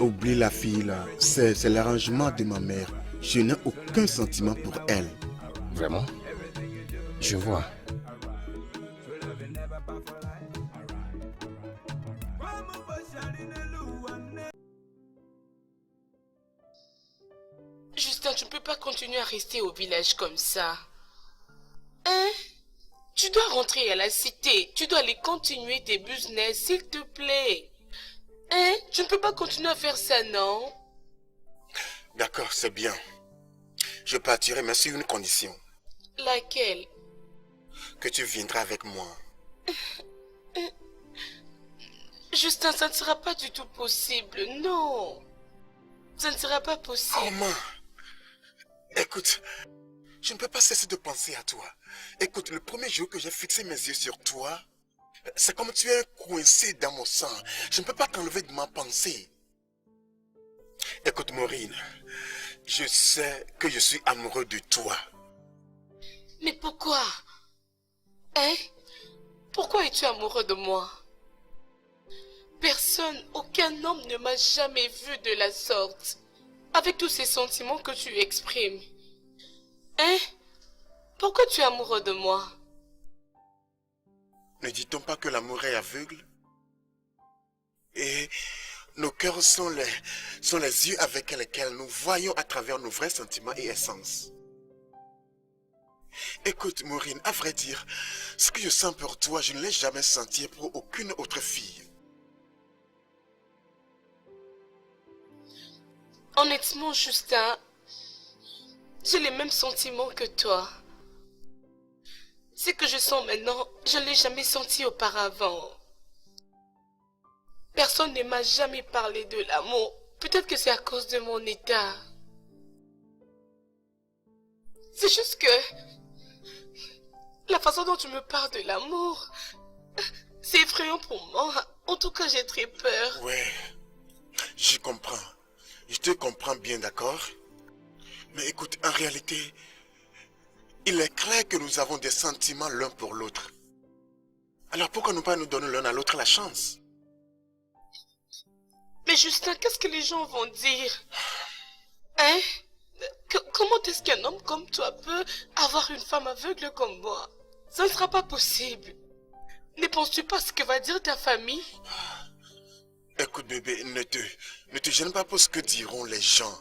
Oublie la fille là. C'est l'arrangement de ma mère. Je n'ai aucun sentiment pour elle. Vraiment? Je vois. Justin, tu ne peux pas continuer à rester au village comme ça. Hein? Tu dois rentrer à la cité. Tu dois aller continuer tes business, s'il te plaît. Hein? Tu ne peux pas continuer à faire ça, non? D'accord, c'est bien. Je partirai, mais sur une condition. Laquelle? Que tu viendras avec moi. Justin, ça ne sera pas du tout possible, non. Ça ne sera pas possible. Comment? Écoute, je ne peux pas cesser de penser à toi. Écoute, le premier jour que j'ai fixé mes yeux sur toi, c'est comme tu es coincé dans mon sang. Je ne peux pas t'enlever de ma pensée. Écoute, Maureen, je sais que je suis amoureux de toi. Mais pourquoi? Hein? Pourquoi es-tu amoureux de moi? Personne, aucun homme ne m'a jamais vu de la sorte. Avec tous ces sentiments que tu exprimes. Hein? Pourquoi tu es amoureux de moi? Ne dit-on pas que l'amour est aveugle? Et nos cœurs sont les yeux avec lesquels nous voyons à travers nos vrais sentiments et essences. Écoute, Maureen, à vrai dire, ce que je sens pour toi, je ne l'ai jamais senti pour aucune autre fille. Honnêtement, Justin, j'ai les mêmes sentiments que toi. Ce que je sens maintenant, je ne l'ai jamais senti auparavant. Personne ne m'a jamais parlé de l'amour. Peut-être que c'est à cause de mon état. C'est juste que la façon dont tu me parles de l'amour, C'est effrayant pour moi. En tout cas, j'ai très peur. Ouais, j'y comprends. Je te comprends bien, d'accord? Mais écoute, en réalité, il est clair que nous avons des sentiments l'un pour l'autre. Alors pourquoi ne pas nous donner l'un à l'autre la chance? Mais Justin, qu'est-ce que les gens vont dire? Hein? Comment est-ce qu'un homme comme toi peut avoir une femme aveugle comme moi? Ça ne sera pas possible. Ne penses-tu pas ce que va dire ta famille? Écoute bébé, ne te gêne pas pour ce que diront les gens.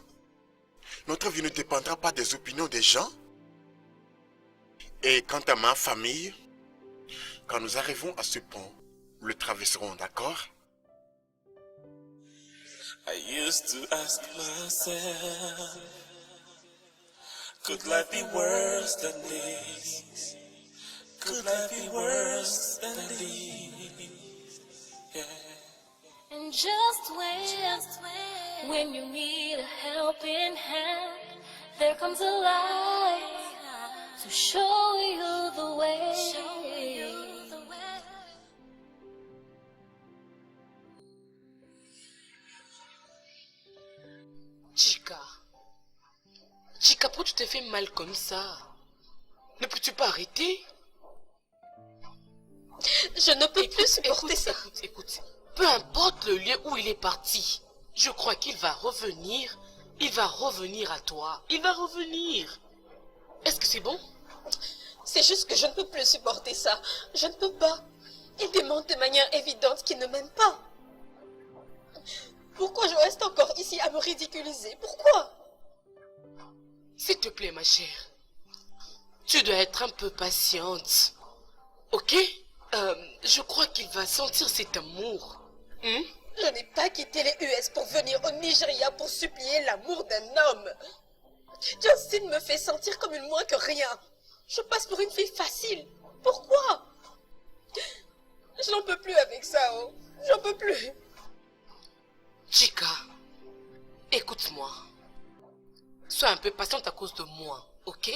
Notre vie ne dépendra pas des opinions des gens. Et quant à ma famille, quand nous arrivons à ce pont, nous le traverserons, d'accord? I used to ask myself, could life be worse than this? Could life be worse than this? Yeah. And just when you need a helping hand, there comes a light to show you the way. Chica, pourquoi tu t'es fait mal comme ça? Ne peux-tu pas arrêter? Je ne peux plus supporter ça. Écoute. Peu importe le lieu où il est parti, je crois qu'il va revenir. Il va revenir à toi. Il va revenir. Est-ce que c'est bon? C'est juste que je ne peux plus supporter ça. Je ne peux pas. Il démontre de manière évidente qu'il ne m'aime pas. Pourquoi je reste encore ici à me ridiculiser? Pourquoi? S'il te plaît, ma chère. Tu dois être un peu patiente. Ok? Je crois qu'il va sentir cet amour. Je n'ai pas quitté les US pour venir au Nigeria pour supplier l'amour d'un homme. Justin me fait sentir comme une moins que rien. Je passe pour une fille facile. Pourquoi? Je n'en peux plus avec ça, oh. J'en peux plus. Chica, écoute-moi. Sois un peu patiente à cause de moi, ok?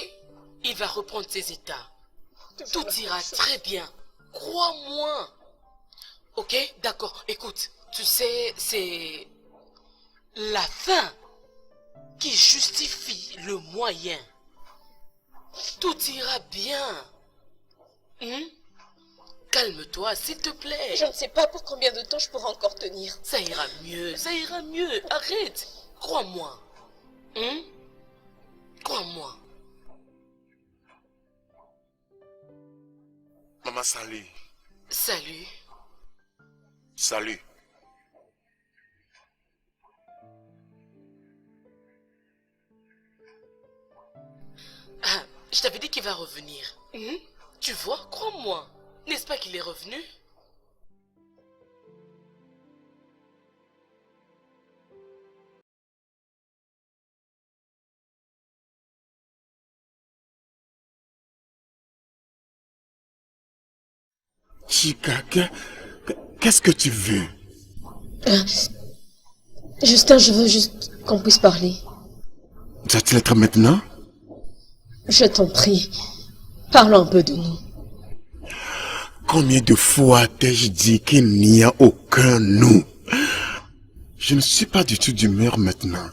Il va reprendre ses états. Tout ira très bien. Crois-moi. Ok, d'accord. Écoute, tu sais, c'est la fin qui justifie le moyen. Tout ira bien. Calme-toi, s'il te plaît. Je ne sais pas pour combien de temps je pourrai encore tenir. Ça ira mieux, ça ira mieux. Arrête. Crois-moi. Crois-moi. Maman, salut. Salut. Salut. Ah, je t'avais dit qu'il va revenir. Tu vois, crois-moi. N'est-ce pas qu'il est revenu? Chica, qu'est-ce que tu veux? Justin, je veux juste qu'on puisse parler. Doit-il être maintenant? Je t'en prie, parlons un peu de nous. Combien de fois t'ai-je dit qu'il n'y a aucun nous? Je ne suis pas du tout d'humeur maintenant.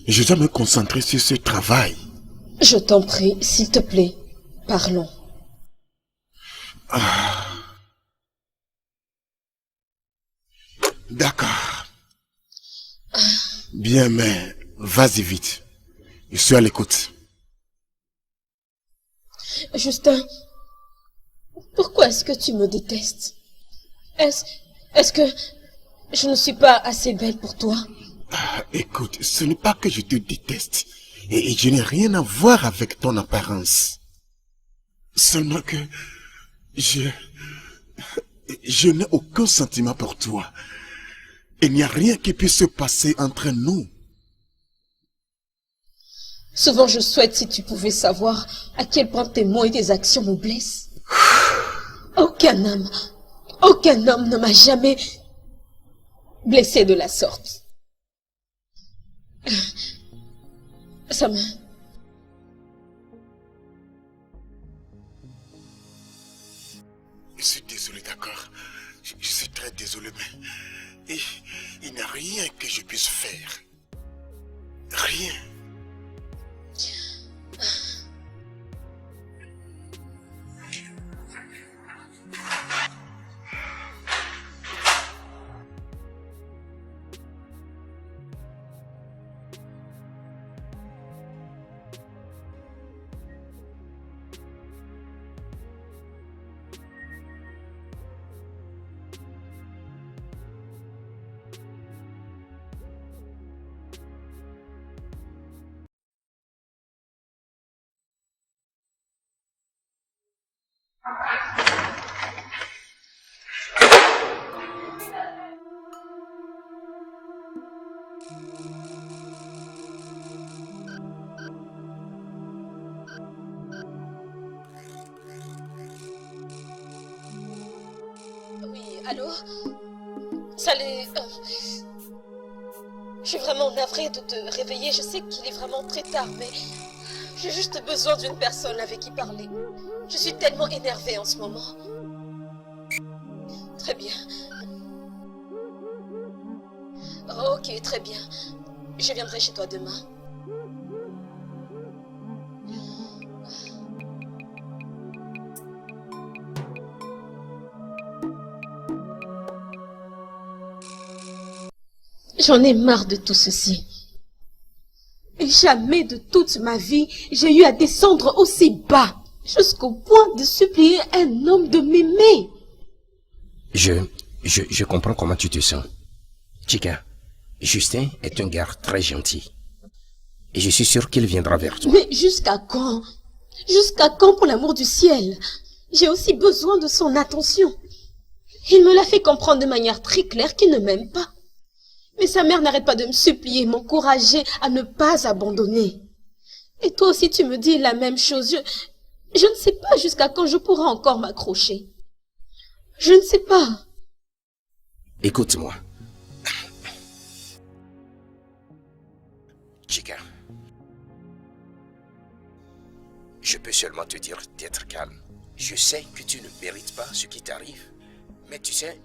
Je dois me concentrer sur ce travail. Je t'en prie, s'il te plaît, parlons. D'accord. Bien, mais vas-y vite. Je suis à l'écoute. Justin, pourquoi est-ce que tu me détestes? Est-ce que je ne suis pas assez belle pour toi? Écoute, ce n'est pas que je te déteste. Et je n'ai rien à voir avec ton apparence. Seulement que je n'ai aucun sentiment pour toi. Il n'y a rien qui puisse se passer entre nous. Souvent je souhaite si tu pouvais savoir à quel point tes mots et tes actions me blessent. Aucun homme ne m'a jamais blessé de la sorte. Ça me... Je suis désolé, d'accord? Je suis très désolé, mais il n'y a rien que je puisse faire. Rien. Oui, allô? Salut. Je suis vraiment navrée de te réveiller. Je sais qu'il est vraiment très tard, mais j'ai juste besoin d'une personne avec qui parler. Je suis tellement énervée en ce moment. Très bien. Ok, très bien. Je viendrai chez toi demain. J'en ai marre de tout ceci. Et jamais de toute ma vie, j'ai eu à descendre aussi bas, jusqu'au point de supplier un homme de m'aimer. Je comprends comment tu te sens. Chica, Justin est un gars très gentil. Et je suis sûr qu'il viendra vers toi. Mais jusqu'à quand? Jusqu'à quand, pour l'amour du ciel? J'ai aussi besoin de son attention. Il me l'a fait comprendre de manière très claire qu'il ne m'aime pas. Mais sa mère n'arrête pas de me supplier, m'encourager à ne pas abandonner. Et toi aussi tu me dis la même chose. Je ne sais pas jusqu'à quand je pourrai encore m'accrocher. Je ne sais pas. Écoute-moi. Chica. Je peux seulement te dire d'être calme. Je sais que tu ne mérites pas ce qui t'arrive. Mais tu sais,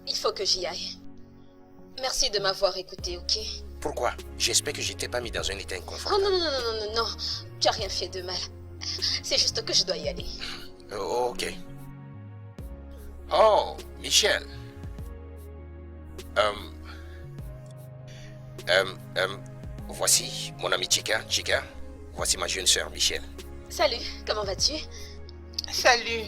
Il faut que j'y aille. Merci de m'avoir écouté, ok? Pourquoi? J'espère que je t'ai pas mis dans un état Oh inconfortable. non. Tu n'as rien fait de mal. C'est juste que je dois y aller. Ok. Oh, Michel. Voici mon ami Chica. Chica, voici ma jeune sœur Michel. Salut, comment vas-tu? Salut.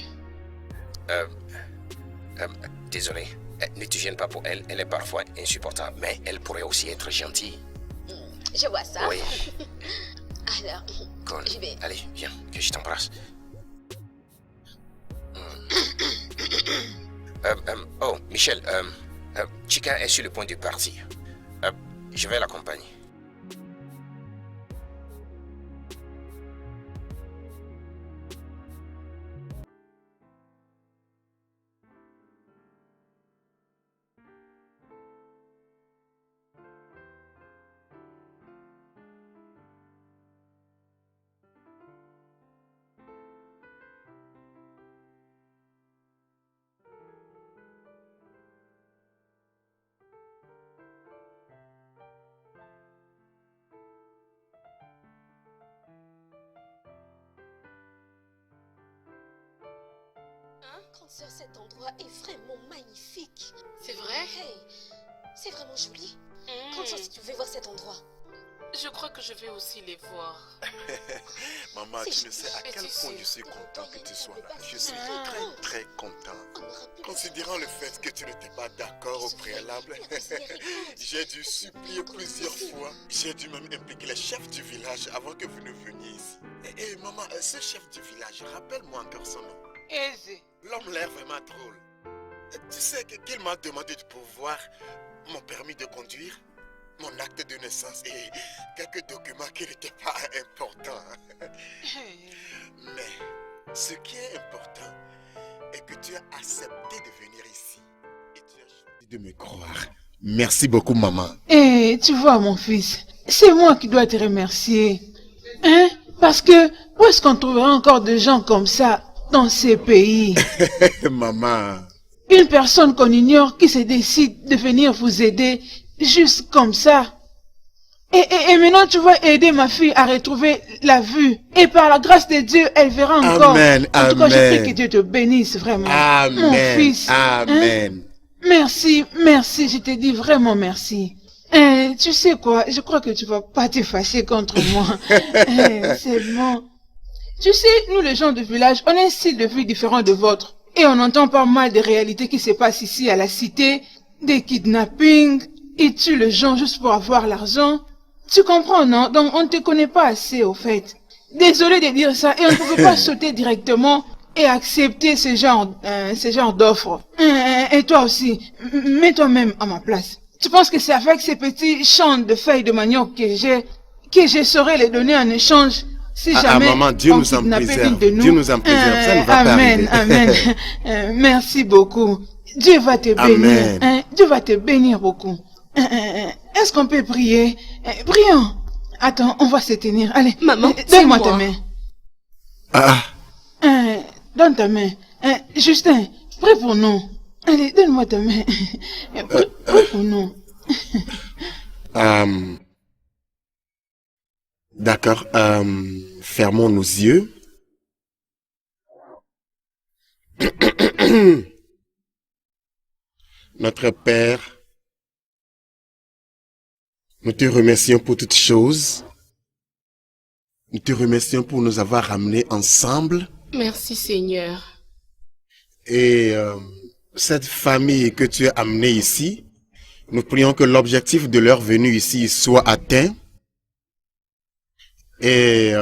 Désolé, ne te gêne pas pour elle. Elle est parfois insupportable, mais elle pourrait aussi être gentille. Je vois ça. Oui. Alors, Cool. j'y vais. Allez, viens, que je t'embrasse. Oh, Michel, Chica est sur le point de partir. Je vais l'accompagner. Grande sœur, cet endroit est vraiment magnifique. C'est vrai? Hey, c'est vraiment joli. Grande sœur, si tu veux voir cet endroit. Je crois que je vais aussi les voir. Maman, tu ne sais à quel point je suis content que tu sois là. Je suis très content. Considérant le fait que tu n'étais pas d'accord au préalable, j'ai dû supplier plusieurs fois. J'ai dû même impliquer les chefs du village avant que vous ne veniez ici. Et maman, ce chef du village, rappelle-moi encore son nom. Aisé. L'homme l'air vraiment drôle. Tu sais qu'il m'a demandé de pouvoir mon permis de conduire, mon acte de naissance et quelques documents qui n'étaient pas importants. Mais ce qui est important est que tu as accepté de venir ici. Et tu as choisi de me croire. Merci beaucoup, maman. Eh, tu vois, mon fils, c'est moi qui dois te remercier. Hein? Parce que où est-ce qu'on trouvera encore des gens comme ça dans ces pays. Maman. Une personne qu'on ignore qui se décide de venir vous aider juste comme ça. Et maintenant, tu vas aider ma fille à retrouver la vue. Et par la grâce de Dieu, elle verra encore. Amen, en tout cas, je prie amen. que Dieu te bénisse vraiment. Amen, Mon fils. amen. Merci, je te dis vraiment merci. Tu sais quoi, je crois que tu vas pas te fâcher contre moi. C'est bon. Tu sais, nous les gens du village, on a un style de vie différent de votre. Et on entend pas mal de réalités qui se passent ici à la cité. Des kidnappings, ils tuent les gens juste pour avoir l'argent. Tu comprends, non? Donc on ne te connaît pas assez au fait. Désolé de dire ça, et on ne pouvait pas sauter directement et accepter ce genre d'offres. Et toi aussi, mets-toi même à ma place. Tu penses que c'est avec ces petits champs de feuilles de manioc que je saurais les donner en échange si jamais maman, Dieu on nous en kidnappait préserve. l'une de nous? Dieu nous en préserve. Ça ne va pas amen, arriver. amen. Merci beaucoup. Dieu va te bénir. Dieu va te bénir beaucoup. Est-ce qu'on peut prier? Prions. Attends, on va se tenir. Allez, maman, donne-moi ta main. Ah. Donne ta main. Justin, prie pour nous. Allez, donne-moi ta main. Prie pour nous. D'accord. Fermons nos yeux. Notre Père, nous te remercions pour toutes choses. Nous te remercions pour nous avoir ramenés ensemble. Merci Seigneur. Et cette famille que tu as amenée ici, nous prions que l'objectif de leur venue ici soit atteint. Et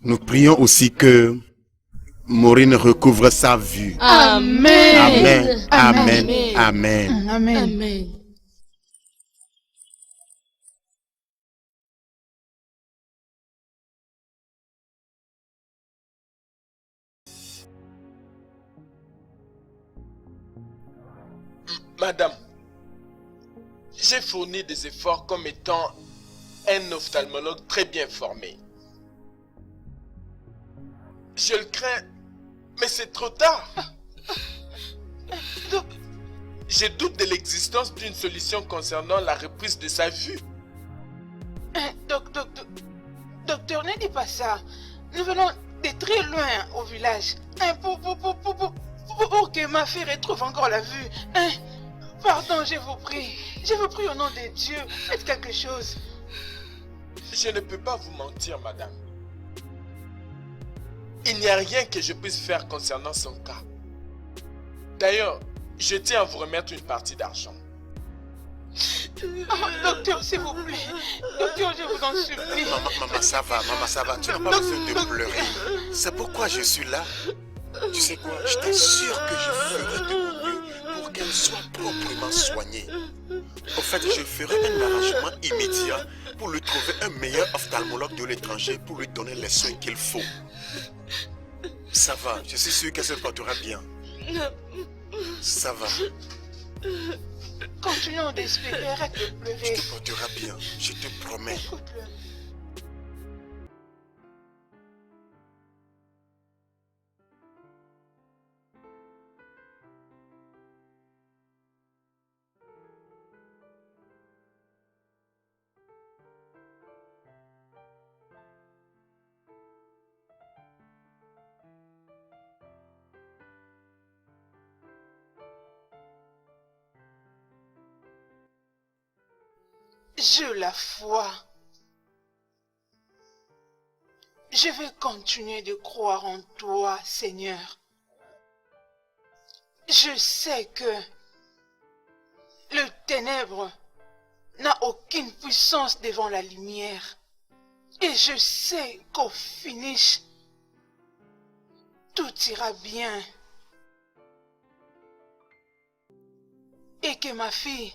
nous prions aussi que Maureen recouvre sa vue. Amen. Amen. Amen. Amen. Amen. Amen. Madame, j'ai fourni des efforts comme étant un ophtalmologue très bien formé. Je le crains, mais c'est trop tard. Je doute de l'existence d'une solution concernant la reprise de sa vue. Docteur, ne dis pas ça. Nous venons de très loin au village. Pour que ma fille retrouve encore la vue. Pardon, je vous prie. Je vous prie au nom de Dieu. Faites quelque chose. Je ne peux pas vous mentir, madame. Il n'y a rien que je puisse faire concernant son cas. D'ailleurs, je tiens à vous remettre une partie d'argent. Docteur, s'il vous plaît. Docteur, je vous en supplie. Maman, ça va. Tu n'as pas besoin de pleurer. C'est pourquoi je suis là. Tu sais quoi? Je t'assure que je ferai de mon mieux pour qu'elle soit proprement soignée. Au fait, je ferai un arrangement immédiat pour lui trouver un meilleur ophtalmologue de l'étranger pour lui donner les soins qu'il faut. Ça va, je suis sûr qu'elle se portera bien. Ça va. Continuons d'espérer, arrête de pleurer. Tu te porteras bien, je te promets. Écoute-le. J'ai la foi. Je vais continuer de croire en toi, Seigneur. Je sais que le ténèbre n'a aucune puissance devant la lumière. Et je sais qu'au finish, tout ira bien. Et que ma fille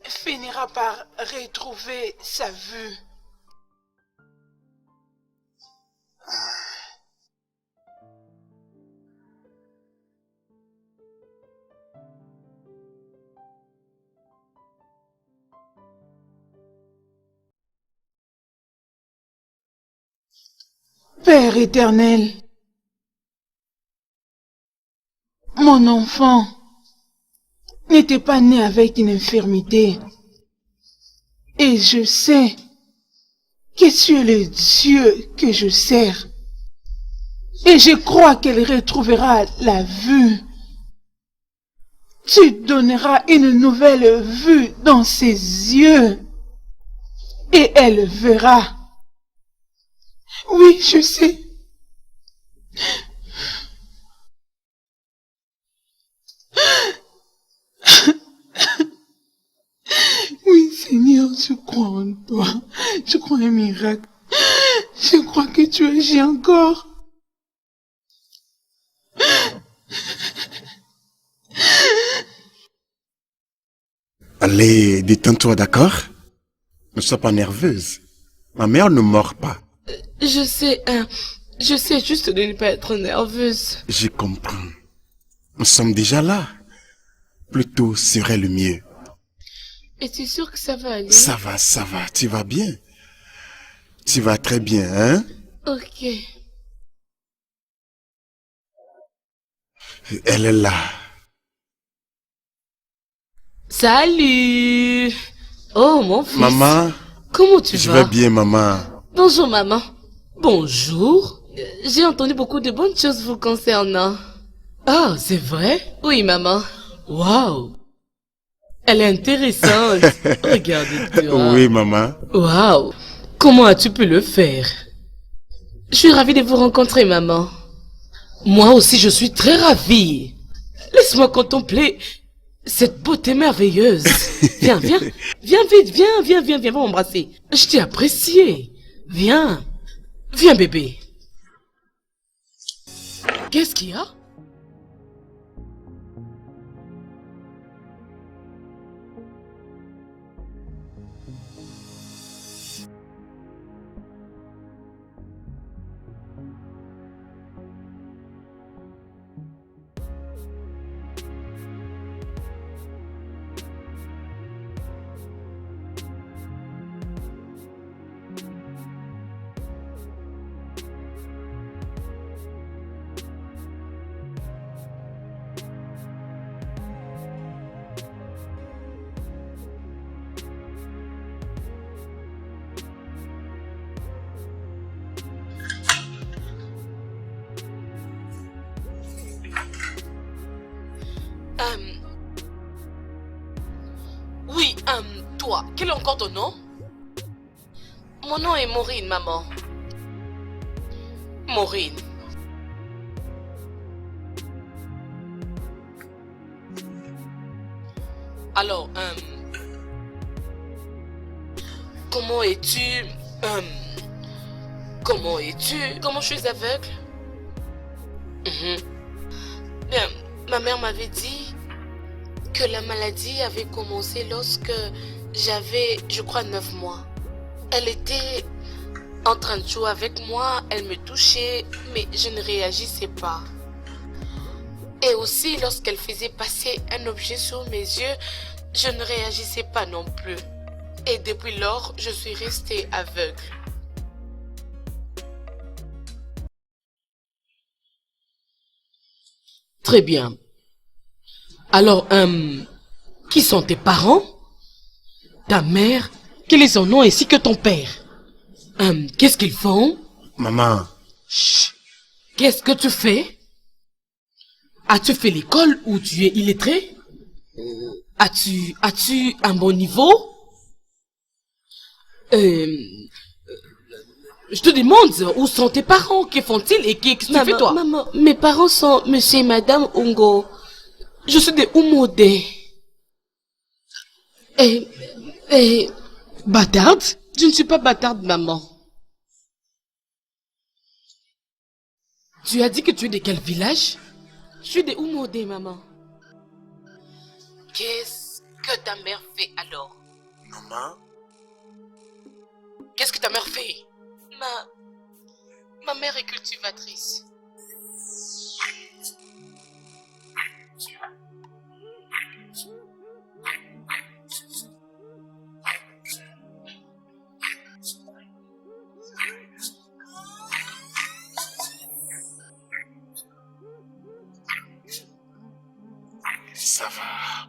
finira par retrouver sa vue. Père éternel, mon enfant n'était pas né avec une infirmité. Et je sais que tu es le Dieu que je sers. Et je crois qu'elle retrouvera la vue. Tu donneras une nouvelle vue dans ses yeux. Et elle verra. Oui, je sais. Oui, Seigneur, je crois en toi. Je crois en un miracle. Je crois que tu agis encore. Allez, détends-toi, d'accord? Ne sois pas nerveuse. Ma mère ne mord pas. Je sais juste de ne pas être nerveuse. Je comprends. Nous sommes déjà là. Plus tôt serait le mieux. Es-tu sûr que ça va aller? Ça va. Tu vas bien. Tu vas très bien, hein? Ok. Elle est là. Salut! Oh, mon fils. Maman. Comment tu vas? Je vais bien, maman. Bonjour, maman. Bonjour. J'ai entendu beaucoup de bonnes choses vous concernant. Ah, c'est vrai? Oui, maman. Waouh! Elle est intéressante. Regarde-toi. Oui, maman. Waouh! Comment as-tu pu le faire? Je suis ravie de vous rencontrer, maman. Moi aussi, je suis très ravie. Laisse-moi contempler cette beauté merveilleuse. Viens vite, viens m'embrasser. Je t'ai apprécié. Viens, bébé. Qu'est-ce qu'il y a? Oui, toi, quel est encore ton nom? Mon nom est Maureen, maman. Maureen. Alors, comment es-tu? Comment es-tu? Comment je suis aveugle? Bien, ma mère m'avait dit que la maladie avait commencé lorsque j'avais, je crois, 9 mois. Elle était en train de jouer avec moi, elle me touchait, mais je ne réagissais pas. Et aussi, lorsqu'elle faisait passer un objet sur mes yeux, je ne réagissais pas non plus. Et depuis lors, je suis restée aveugle. Très bien. Alors, qui sont tes parents? Ta mère? Quel est son nom ainsi que ton père? Qu'est-ce qu'ils font? Maman. Chut. Qu'est-ce que tu fais? As-tu fait l'école ou tu es illettré? As-tu un bon niveau? Je te demande, où sont tes parents? Que font-ils et qu'est-ce que tu fais toi? Maman, mes parents sont monsieur et madame Ungo. Je suis de Umode. Bâtarde? Je ne suis pas bâtarde, maman. Tu as dit que tu es de quel village? Je suis de Umode, maman. Qu'est-ce que ta mère fait alors? Maman? Qu'est-ce que ta mère fait? Ma mère est cultivatrice. Ça va.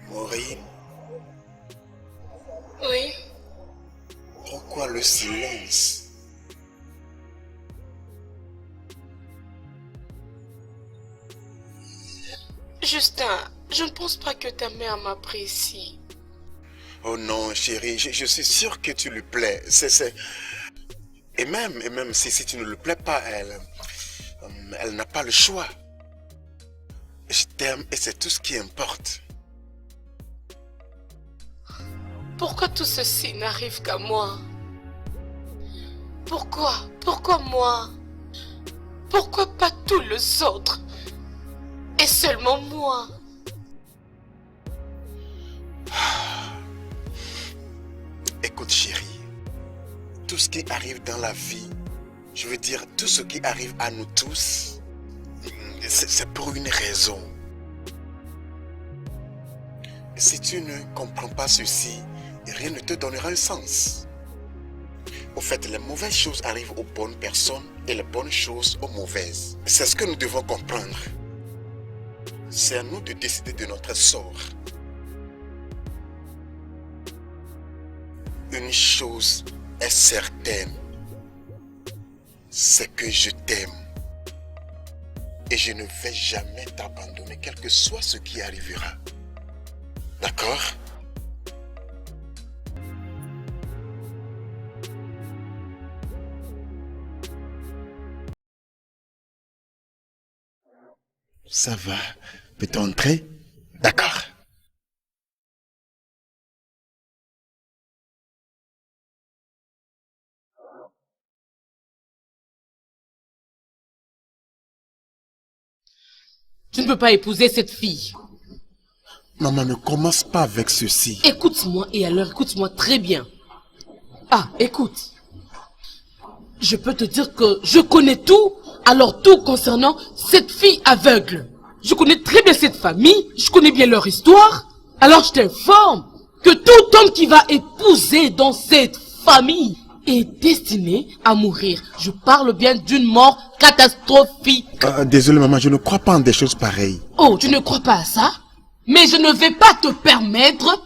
Maureen, Oui. pourquoi le silence? Justin, je ne pense pas que ta mère m'apprécie. Oh non, chérie, je suis sûr que tu lui plais. Et même si tu ne lui plais pas, elle n'a pas le choix. Je t'aime et c'est tout ce qui importe. Pourquoi tout ceci n'arrive qu'à moi? Pourquoi? Pourquoi moi? Pourquoi pas tous les autres? Et seulement moi? Écoute chérie, tout ce qui arrive dans la vie, je veux dire tout ce qui arrive à nous tous, c'est pour une raison. Si tu ne comprends pas ceci, rien ne te donnera un sens. Au fait, les mauvaises choses arrivent aux bonnes personnes et les bonnes choses aux mauvaises. C'est ce que nous devons comprendre. C'est à nous de décider de notre sort. Une chose est certaine, c'est que je t'aime. Et je ne vais jamais t'abandonner, quel que soit ce qui arrivera. D'accord? Ça va. Peut-on entrer? D'accord. Tu ne peux pas épouser cette fille. Maman, ne commence pas avec ceci. Écoute-moi et alors écoute-moi très bien. Ah, écoute. Je peux te dire que je connais tout, alors tout concernant cette fille aveugle. Je connais très bien cette famille, je connais bien leur histoire. Alors je t'informe que tout homme qui va épouser dans cette famille est destiné à mourir. Je parle bien d'une mort catastrophique. Désolé maman, je ne crois pas en des choses pareilles. Oh, tu ne crois pas à ça? Mais je ne vais pas te permettre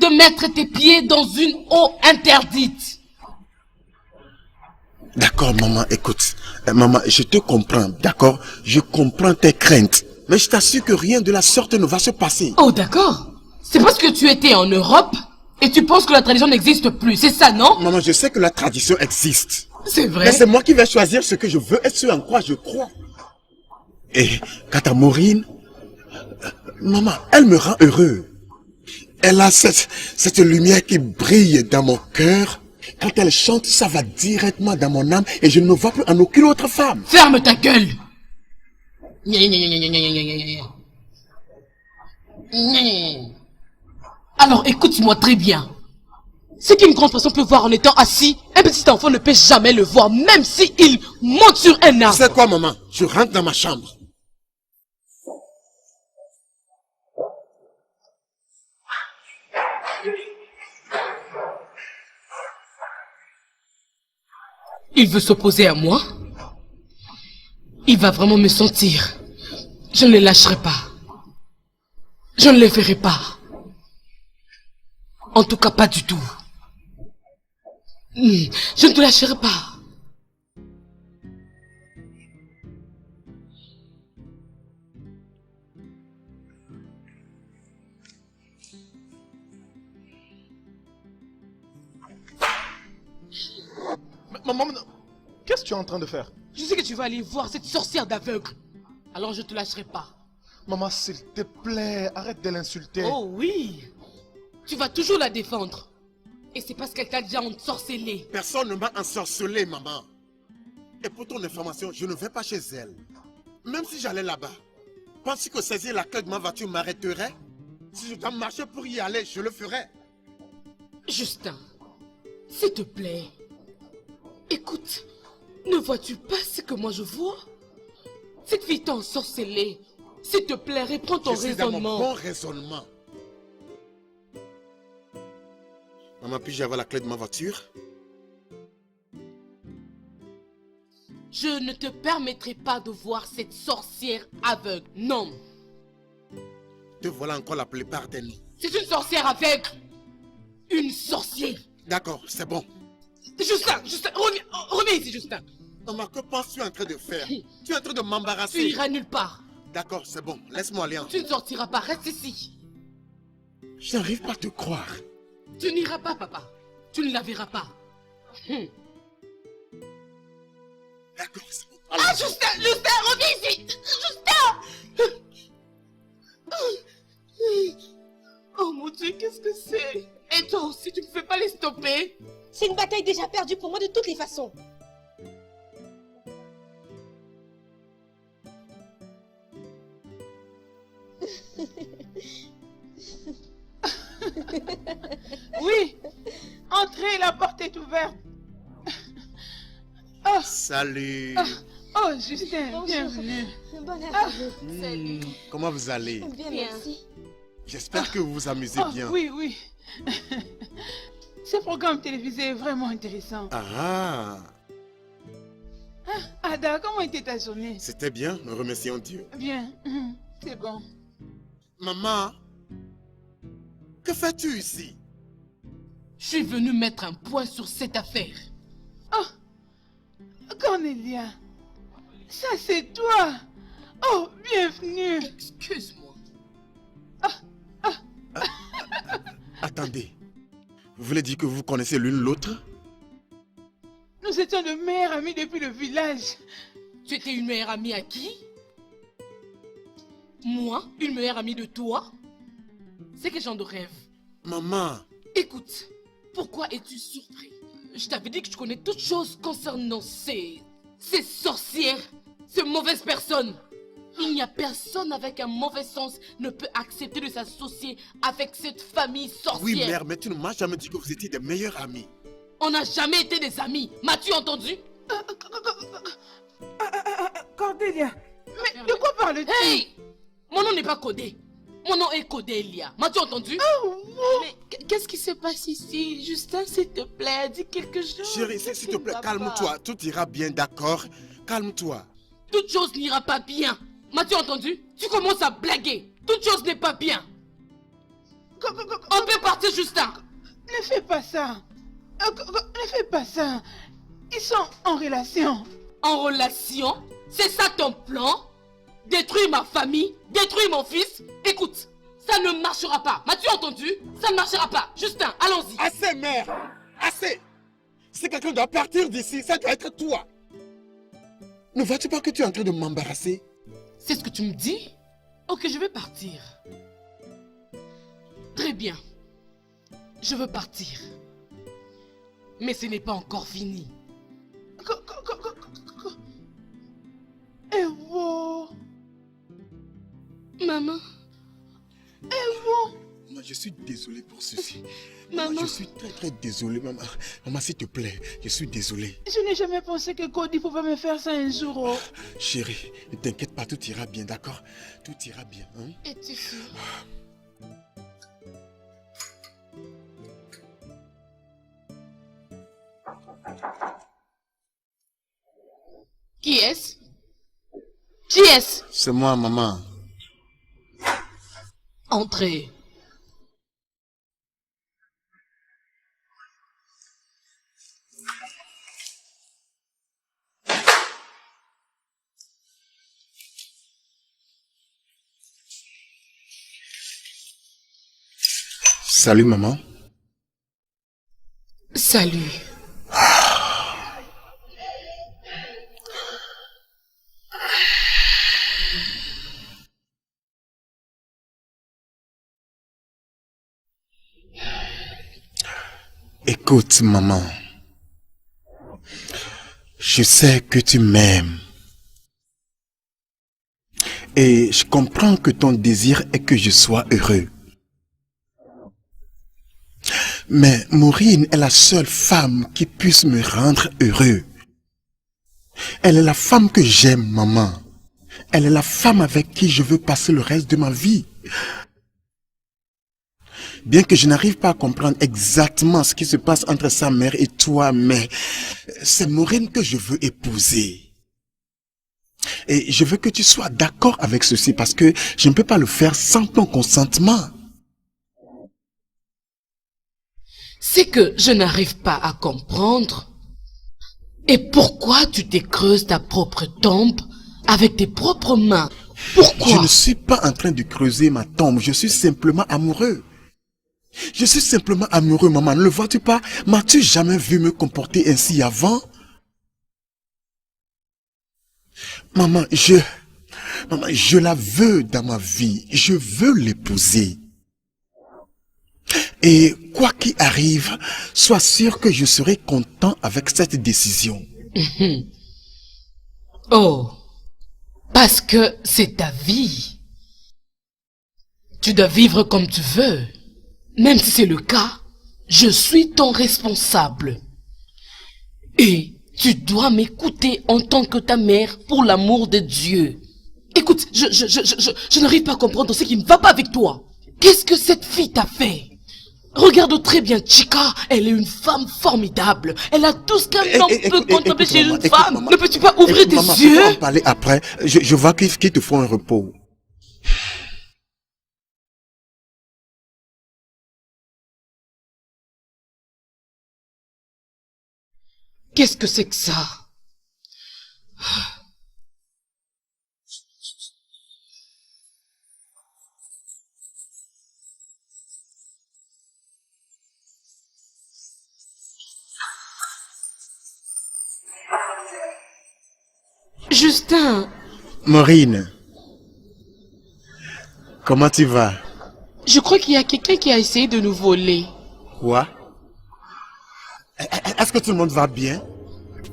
de mettre tes pieds dans une eau interdite. D'accord maman, écoute. Maman, je te comprends, d'accord? Je comprends tes craintes. Mais je t'assure que rien de la sorte ne va se passer. Oh d'accord. C'est parce que tu étais en Europe et tu penses que la tradition n'existe plus, c'est ça, non? Maman, je sais que la tradition existe. C'est vrai. Mais c'est moi qui vais choisir ce que je veux et ce en quoi je crois. Et quant à Maureen, maman, elle me rend heureux. Elle a cette lumière qui brille dans mon cœur. Quand elle chante, ça va directement dans mon âme et je ne me vois plus en aucune autre femme. Ferme ta gueule. Alors écoute-moi très bien. Ce qu'une grande personne peut voir en étant assis, un petit enfant ne peut jamais le voir, même s'il monte sur un arbre. C'est quoi maman? Je rentre dans ma chambre. Il veut s'opposer à moi? Il va vraiment me sentir. Je ne le lâcherai pas. Je ne le ferai pas. En tout cas, pas du tout. Je ne te lâcherai pas. Maman, qu'est-ce que tu es en train de faire? Je sais que tu vas aller voir cette sorcière d'aveugle. Alors je te lâcherai pas. Maman, s'il te plaît, arrête de l'insulter. Oh oui. Tu vas toujours la défendre. Et c'est parce qu'elle t'a déjà ensorcelé. Personne ne m'a ensorcelé, maman. Et pour ton information, je ne vais pas chez elle. Même si j'allais là-bas, penses-tu que saisir la clé de ma voiture m'arrêterait? Si je dois marcher pour y aller, je le ferai. Justin, s'il te plaît. Écoute, ne vois-tu pas ce que moi je vois? Cette fille t'a ensorcelé. S'il te plaît, reprends ton raisonnement. Je suis dans mon bon raisonnement. Maman, puis-je avoir la clé de ma voiture? Je ne te permettrai pas de voir cette sorcière aveugle. Non. Te voilà encore la plupart des noms. C'est une sorcière aveugle. Une sorcière. D'accord, c'est bon. Justin, reviens ici, Justin. Maman, que penses-tu en train de faire? Tu es en train de m'embarrasser. Tu n'iras nulle part. D'accord, c'est bon. Laisse-moi aller. Tu ne sortiras pas, reste ici. Je n'arrive pas à te croire. Tu n'iras pas, papa. Tu ne la verras pas. D'accord, c'est bon. Ah, Justin, reviens ici. Justin. Oh mon Dieu, qu'est-ce que c'est? Et toi aussi, tu ne peux pas les stopper? C'est une bataille déjà perdue pour moi de toutes les façons. Oui, entrez, la porte est ouverte. Oh. Salut. Oh, Justin, bienvenue. Bonne après-midi. Salut. Comment vous allez? Bien, merci. J'espère que vous vous amusez bien. Oui, oui. Ce programme télévisé est vraiment intéressant. Ah. Ada, comment était ta journée? C'était bien, nous remercions Dieu. Bien, c'est bon. Maman, que fais-tu ici? Je suis venu mettre un point sur cette affaire. Oh, Cornelia, ça c'est toi. Oh, bienvenue. Excuse-moi. Attendez, vous voulez dire que vous connaissez l'une l'autre? Nous étions de meilleurs amis depuis le village. Tu étais une meilleure amie à qui? Moi, une meilleure amie de toi? C'est quel genre de rêve? Maman. Écoute, pourquoi es-tu surpris? Je t'avais dit que je connais toutes choses concernant ces sorcières, ces mauvaises personnes. Il n'y a personne avec un mauvais sens ne peut accepter de s'associer avec cette famille sorcière. Oui, mère, mais tu ne m'as jamais dit que vous étiez des meilleurs amis. On n'a jamais été des amis. M'as-tu entendu? Cordelia, mais de quoi parles-tu? Hey! Mon nom n'est pas codé. Mon nom est Codélia. M'as-tu entendu? Oh, mais qu'est-ce qui se passe ici? Justin, s'il te plaît, dis quelque chose. Chérie, s'il te plaît, calme-toi. Tout ira bien, d'accord? Calme-toi. Toute chose n'ira pas bien. M'as-tu entendu? Tu commences à blaguer. Toute chose n'est pas bien. On peut partir, Justin. Ne fais pas ça. Ne fais pas ça. Ils sont en relation. En relation? C'est ça ton plan? Détruire ma famille? Détruire mon fils? Écoute, ça ne marchera pas. M'as-tu entendu? Ça ne marchera pas. Justin, allons-y. Assez, mère. Assez. Si quelqu'un doit partir d'ici, ça doit être toi. Ne vois-tu pas que tu es en train de m'embarrasser? C'est ce que tu me dis? Ok, je vais partir. Très bien. Je veux partir. Mais ce n'est pas encore fini. Evo. Maman. Evo. Maman, je suis désolé pour ceci. Maman. Je suis très désolé, maman. Maman, s'il te plaît, je suis désolé. Je n'ai jamais pensé que Cody pouvait me faire ça un jour. Oh. Chérie, ne t'inquiète pas, tout ira bien, d'accord? Tout ira bien, hein? Es-tu sûr? Qui est-ce? Qui est-ce? C'est moi, maman. Entrez. Salut, maman. Salut. Écoute, maman. Je sais que tu m'aimes. Et je comprends que ton désir est que je sois heureux. Mais Maureen est la seule femme qui puisse me rendre heureux. Elle est la femme que j'aime, maman. Elle est la femme avec qui je veux passer le reste de ma vie. Bien que je n'arrive pas à comprendre exactement ce qui se passe entre sa mère et toi, mais c'est Maureen que je veux épouser. Et je veux que tu sois d'accord avec ceci parce que je ne peux pas le faire sans ton consentement. C'est que je n'arrive pas à comprendre. Et pourquoi tu te creuses ta propre tombe avec tes propres mains? Pourquoi? Je ne suis pas en train de creuser ma tombe, je suis simplement amoureux. Je suis simplement amoureux, maman. Ne le vois-tu pas? M'as-tu jamais vu me comporter ainsi avant? Maman, je la veux dans ma vie. Je veux l'épouser. Et quoi qu'il arrive, sois sûr que je serai content avec cette décision. Oh, parce que c'est ta vie. Tu dois vivre comme tu veux. Même si c'est le cas, je suis ton responsable. Et tu dois m'écouter en tant que ta mère pour l'amour de Dieu. Écoute, je n'arrive pas à comprendre ce qui ne va pas avec toi. Qu'est-ce que cette fille t'a fait? Regarde très bien Chica, elle est une femme formidable. Elle a tout ce qu'un homme peut contempler chez une femme. Ne peux-tu pas ouvrir tes yeux? On va en parler après. Je vois qu'il te faut un repos. Qu'est-ce que c'est que ça? Justin. Maureen. Comment tu vas? Je crois qu'il y a quelqu'un qui a essayé de nous voler. Quoi? Est-ce que tout le monde va bien?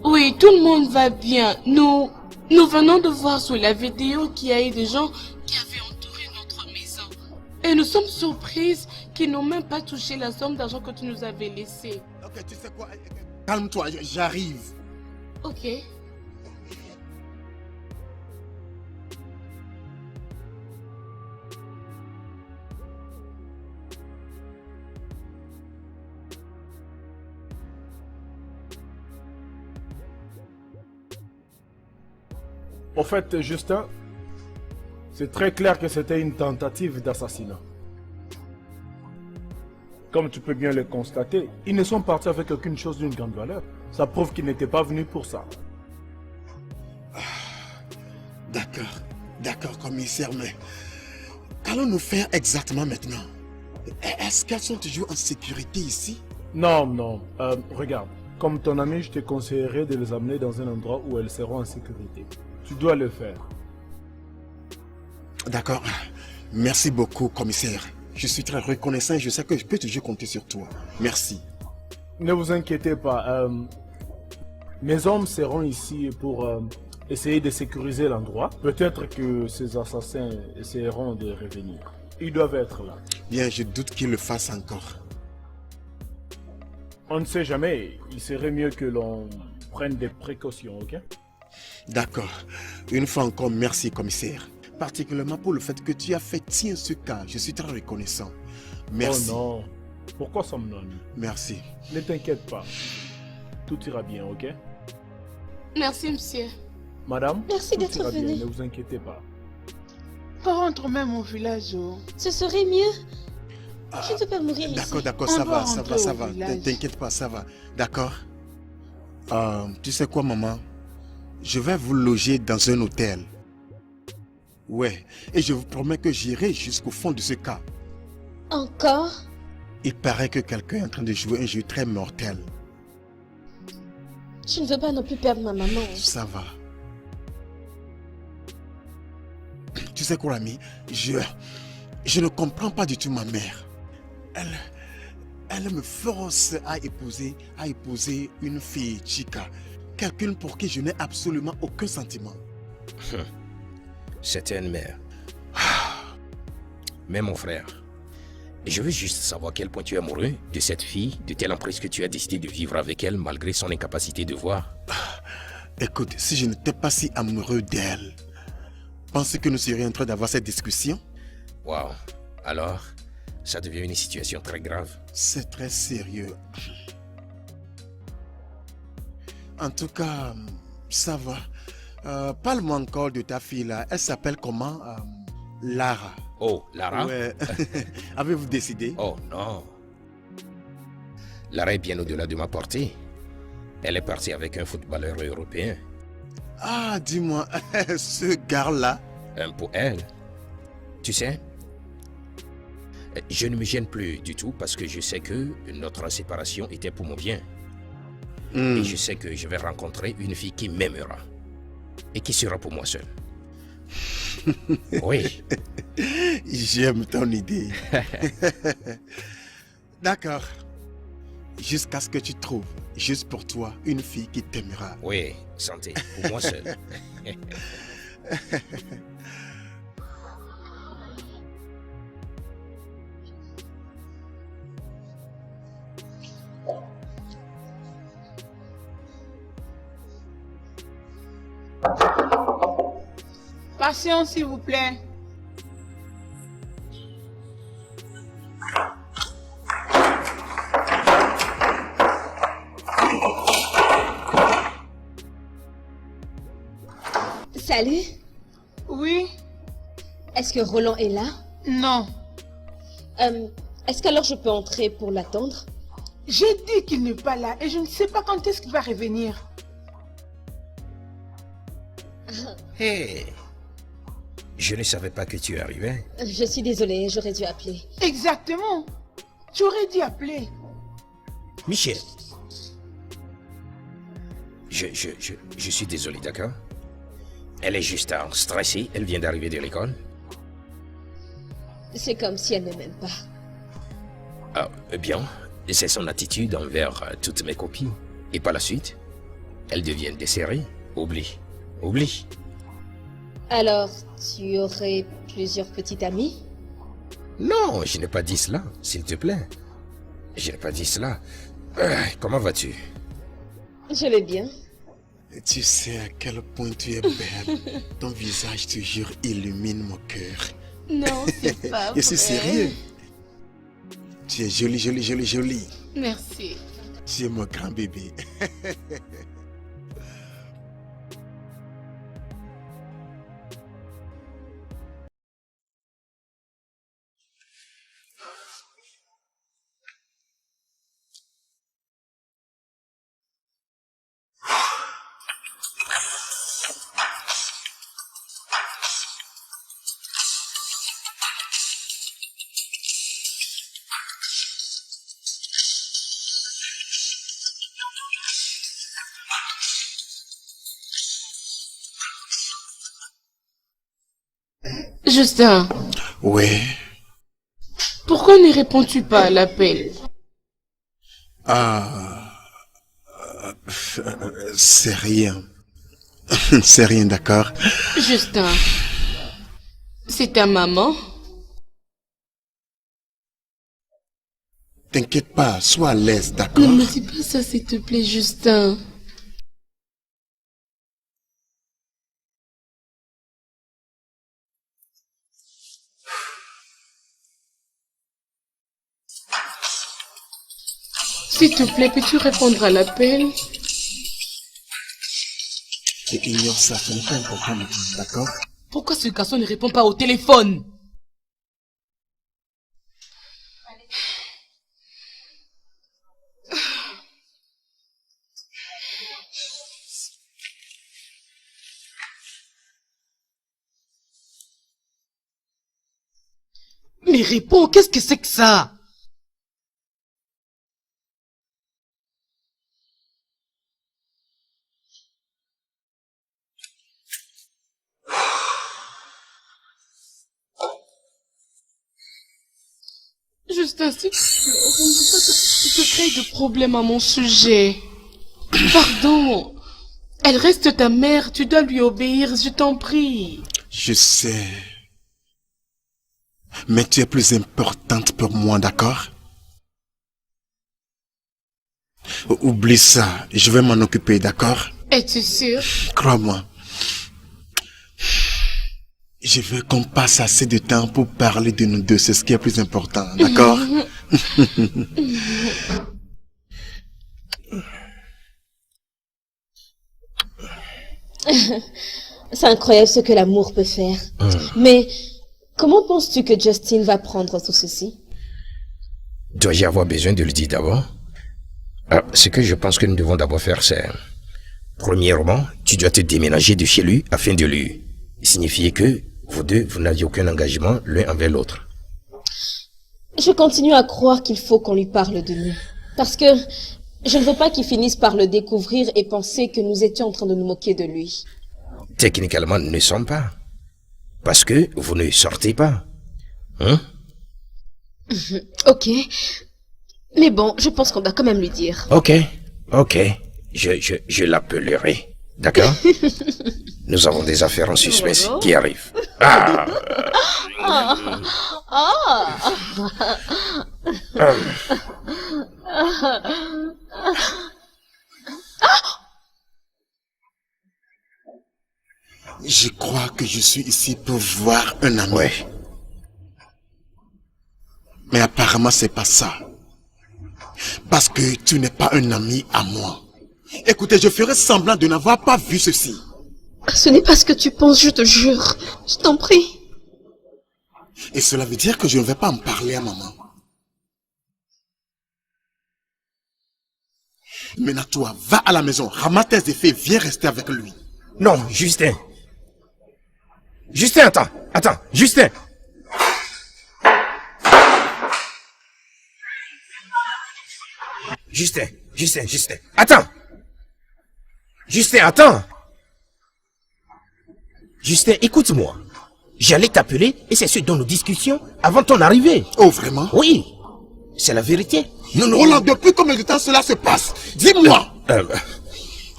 Oui, tout le monde va bien. Nous venons de voir sur la vidéo qu'il y a eu des gens qui avaient entouré notre maison. Et nous sommes surprises qu'ils n'ont même pas touché la somme d'argent que tu nous avais laissée. Ok, tu sais quoi? Calme-toi, j'arrive. Ok. Au fait, Justin, c'est très clair que c'était une tentative d'assassinat. Comme tu peux bien le constater, ils ne sont partis avec aucune chose d'une grande valeur. Ça prouve qu'ils n'étaient pas venus pour ça. D'accord, commissaire, mais qu'allons-nous faire exactement maintenant? Est-ce qu'elles sont toujours en sécurité ici? Non, regarde. Comme ton ami, je te conseillerais de les amener dans un endroit où elles seront en sécurité. Tu dois le faire. D'accord. Merci beaucoup, commissaire. Je suis très reconnaissant et je sais que je peux toujours compter sur toi. Merci. Ne vous inquiétez pas. Mes hommes seront ici pour essayer de sécuriser l'endroit. Peut-être que ces assassins essaieront de revenir. Ils doivent être là. Bien, je doute qu'ils le fassent encore. On ne sait jamais. Il serait mieux que l'on prenne des précautions, ok? D'accord. Une fois encore, merci, commissaire. Particulièrement pour le fait que tu as fait tien ce cas. Je suis très reconnaissant. Merci. Oh non. Pourquoi sommes-nous? Merci. Ne t'inquiète pas. Tout ira bien, ok? Merci, monsieur. Madame, Merci tout d'être ira bien, venu. ne vous inquiétez pas. On rentre même au village. Ce serait mieux. Je ne peux pas mourir ici. D'accord, d'accord, On ça doit va, ça rentrer va, ça au va. village. T'inquiète pas, ça va. D'accord. Tu sais quoi, maman? Je vais vous loger dans un hôtel. Ouais, et je vous promets que j'irai jusqu'au fond de ce cas. Encore? Il paraît que quelqu'un est en train de jouer un jeu très mortel. Je ne veux pas non plus perdre ma maman. Ça va. Tu sais quoi, ami? Je ne comprends pas du tout ma mère. Elle me force à épouser une fille chica. Quelqu'un pour qui je n'ai absolument aucun sentiment. C'était une mère. Mais mon frère, je veux juste savoir à quel point tu es amoureux de cette fille, de telle emprise que tu as décidé de vivre avec elle malgré son incapacité de voir. Écoute, si je n'étais pas si amoureux d'elle, pensez que nous serions en train d'avoir cette discussion? Waouh. Alors, ça devient une situation très grave. C'est très sérieux. En tout cas, ça va. Parle-moi encore de ta fille là. Elle s'appelle comment? Lara. Oh, Lara? Ouais. Avez-vous décidé? Oh non. Lara est bien au-delà de ma portée. Elle est partie avec un footballeur européen. Ah, dis-moi, ce gars-là? Pour elle. Tu sais, je ne me gêne plus du tout parce que je sais que notre séparation était pour mon bien. Et je sais que je vais rencontrer une fille qui m'aimera. Et qui sera pour moi seule. Oui. J'aime ton idée. D'accord. Jusqu'à ce que tu trouves, juste pour toi, une fille qui t'aimera. Oui, santé, pour moi seul. Patience, s'il vous plaît. Salut. Oui. Est-ce que Roland est là? Non. Est-ce qu'alors je peux entrer pour l'attendre? J'ai dit qu'il n'est pas là et je ne sais pas quand est-ce qu'il va revenir. Hé, je ne savais pas que tu arrivais. Je suis désolée, j'aurais dû appeler. Exactement. Tu aurais dû appeler. Michel. Je suis désolé, d'accord? Elle est juste stressée, elle vient d'arriver de l'école. C'est comme si elle ne m'aime pas. Ah, bien, c'est son attitude envers toutes mes copines. Et par la suite, elles deviennent desserrées. Oublie. Alors, tu aurais plusieurs petites amies? Non, je n'ai pas dit cela, s'il te plaît. Je n'ai pas dit cela. Comment vas-tu? Je vais bien. Tu sais à quel point tu es belle. Ton visage toujours illumine mon cœur. Non, c'est pas vrai. Je suis sérieux. Tu es jolie. Merci. Tu es mon grand bébé. Justin. Oui. Pourquoi ne réponds-tu pas à l'appel? C'est rien. C'est rien, d'accord? Justin. C'est ta maman? T'inquiète pas, sois à l'aise, d'accord? Ne me dis pas ça, s'il te plaît, Justin. S'il te plaît, peux-tu répondre à l'appel? Tu ignores ça, ce n'est pas important maintenant, d'accord? Pourquoi ce garçon ne répond pas au téléphone? Mais réponds, qu'est-ce que c'est que ça? Justin, s'il te plaît, tu crées de problèmes à mon sujet. Pardon. Elle reste ta mère, tu dois lui obéir, je t'en prie. Je sais. Mais tu es plus importante pour moi, d'accord? Oublie ça, je vais m'en occuper, d'accord? Es-tu sûr? Crois-moi. Je veux qu'on passe assez de temps pour parler de nous deux, c'est ce qui est plus important, d'accord? C'est incroyable ce que l'amour peut faire. Mais comment penses-tu que Justin va prendre tout ceci? Dois-je avoir besoin de le dire d'abord? Ce que je pense que nous devons d'abord faire, c'est... Premièrement, tu dois te déménager de chez lui afin de lui signifier que vous deux, vous n'aviez aucun engagement l'un envers l'autre. Je continue à croire qu'il faut qu'on lui parle de nous. Parce que je ne veux pas qu'il finisse par le découvrir et penser que nous étions en train de nous moquer de lui. Techniquement, nous ne sommes pas. Parce que vous ne sortez pas. Hein? Ok. Mais bon, je pense qu'on doit quand même lui dire. Ok. Je l'appellerai. D'accord? Nous avons des affaires en suspense qui arrivent. Je crois que je suis ici pour voir un ami. Ouais. Mais apparemment, c'est pas ça. Parce que tu n'es pas un ami à moi. Écoutez, je ferai semblant de n'avoir pas vu ceci. Ce n'est pas ce que tu penses, je te jure. Je t'en prie. Et cela veut dire que je ne vais pas en parler à maman. Maintenant, toi, va à la maison, ramasse tes effets, viens rester avec lui. Non, Justin. Justin, attends, Justin. Justin, attends. Justin, attends. Justin, écoute-moi. J'allais t'appeler et c'est ce dont nous discutions avant ton arrivée. Oh, vraiment? Oui, c'est la vérité. Roland, depuis combien de temps cela se passe? Dis-moi.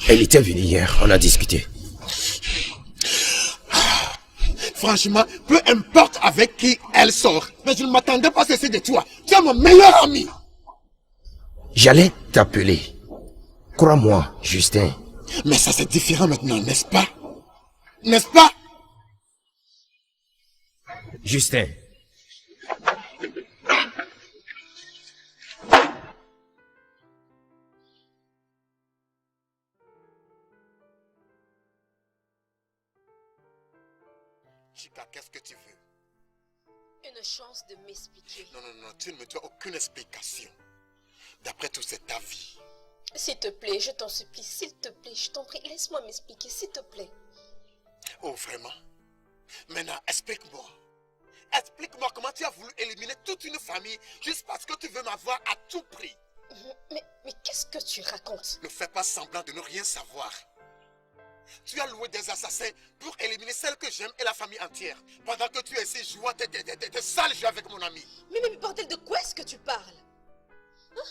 Elle était venue hier, on a discuté. Franchement, peu importe avec qui elle sort, mais je ne m'attendais pas à ceci de toi. Tu es mon meilleur ami. J'allais t'appeler. Crois-moi, Justin. Mais ça c'est différent maintenant, n'est-ce pas? N'est-ce pas? Justin. Chica, qu'est-ce que tu veux? Une chance de m'expliquer. Non, tu ne me dois aucune explication. D'après tout, c'est ta vie. S'il te plaît, je t'en supplie, s'il te plaît, je t'en prie, laisse-moi m'expliquer, s'il te plaît. Oh, vraiment? Maintenant, explique-moi. Explique-moi comment tu as voulu éliminer toute une famille juste parce que tu veux m'avoir à tout prix. Mais qu'est-ce que tu racontes? Ne fais pas semblant de ne rien savoir. Tu as loué des assassins pour éliminer celle que j'aime et la famille entière. Pendant que tu es ici jouant tes sales jeux avec mon ami. Mais bordel, de quoi est-ce que tu parles? Hein?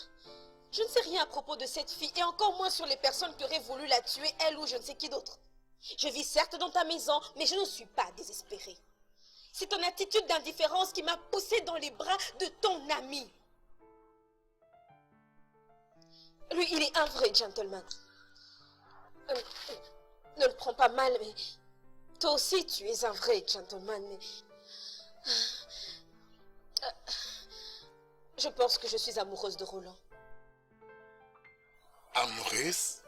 Je ne sais rien à propos de cette fille et encore moins sur les personnes qui auraient voulu la tuer, elle ou je ne sais qui d'autre. Je vis certes dans ta maison, mais je ne suis pas désespérée. C'est ton attitude d'indifférence qui m'a poussée dans les bras de ton ami. Lui, il est un vrai gentleman. Ne le prends pas mal, mais toi aussi, tu es un vrai gentleman, mais... Je pense que je suis amoureuse de Roland. Amoureuse?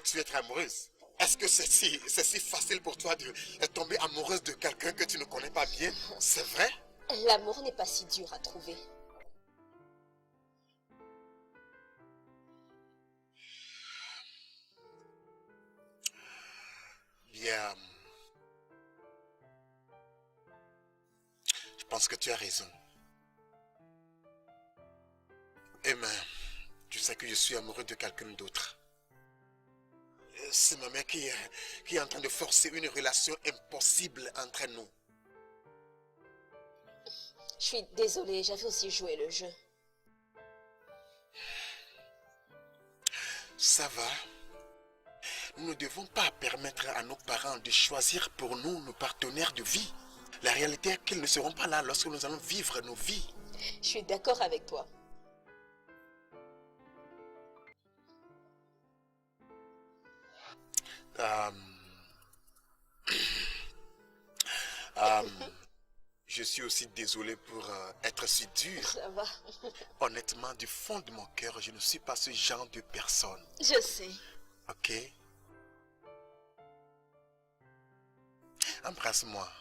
tu es très amoureuse. Est-ce que c'est si facile pour toi de tomber amoureuse de quelqu'un que tu ne connais pas bien? C'est vrai? L'amour n'est pas si dur à trouver. Bien. Je pense que tu as raison. Emma, tu sais que je suis amoureux de quelqu'un d'autre. C'est ma mère qui est en train de forcer une relation impossible entre nous. Je suis désolée, j'avais aussi joué le jeu. Ça va. Nous ne devons pas permettre à nos parents de choisir pour nous nos partenaires de vie. La réalité est qu'ils ne seront pas là lorsque nous allons vivre nos vies. Je suis d'accord avec toi. Je suis aussi désolé pour être si dur. Ça va. Honnêtement, du fond de mon cœur, je ne suis pas ce genre de personne. Je sais. Ok? Embrasse-moi.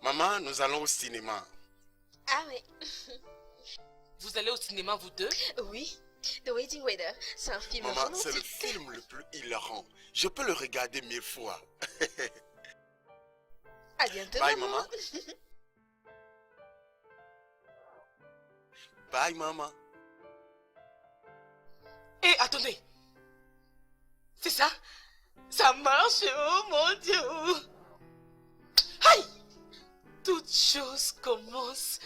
Maman, nous allons au cinéma. Ah oui. Vous allez au cinéma, vous deux? Oui. The Waiting Waiter. C'est un film Maman, romantique. c'est le film le plus hilarant. Je peux le regarder 1000 fois. À bientôt, Bye, maman. maman. Bye, maman. Hé, attendez. C'est ça? Ça marche, oh mon Dieu. Aïe! Toute chose commence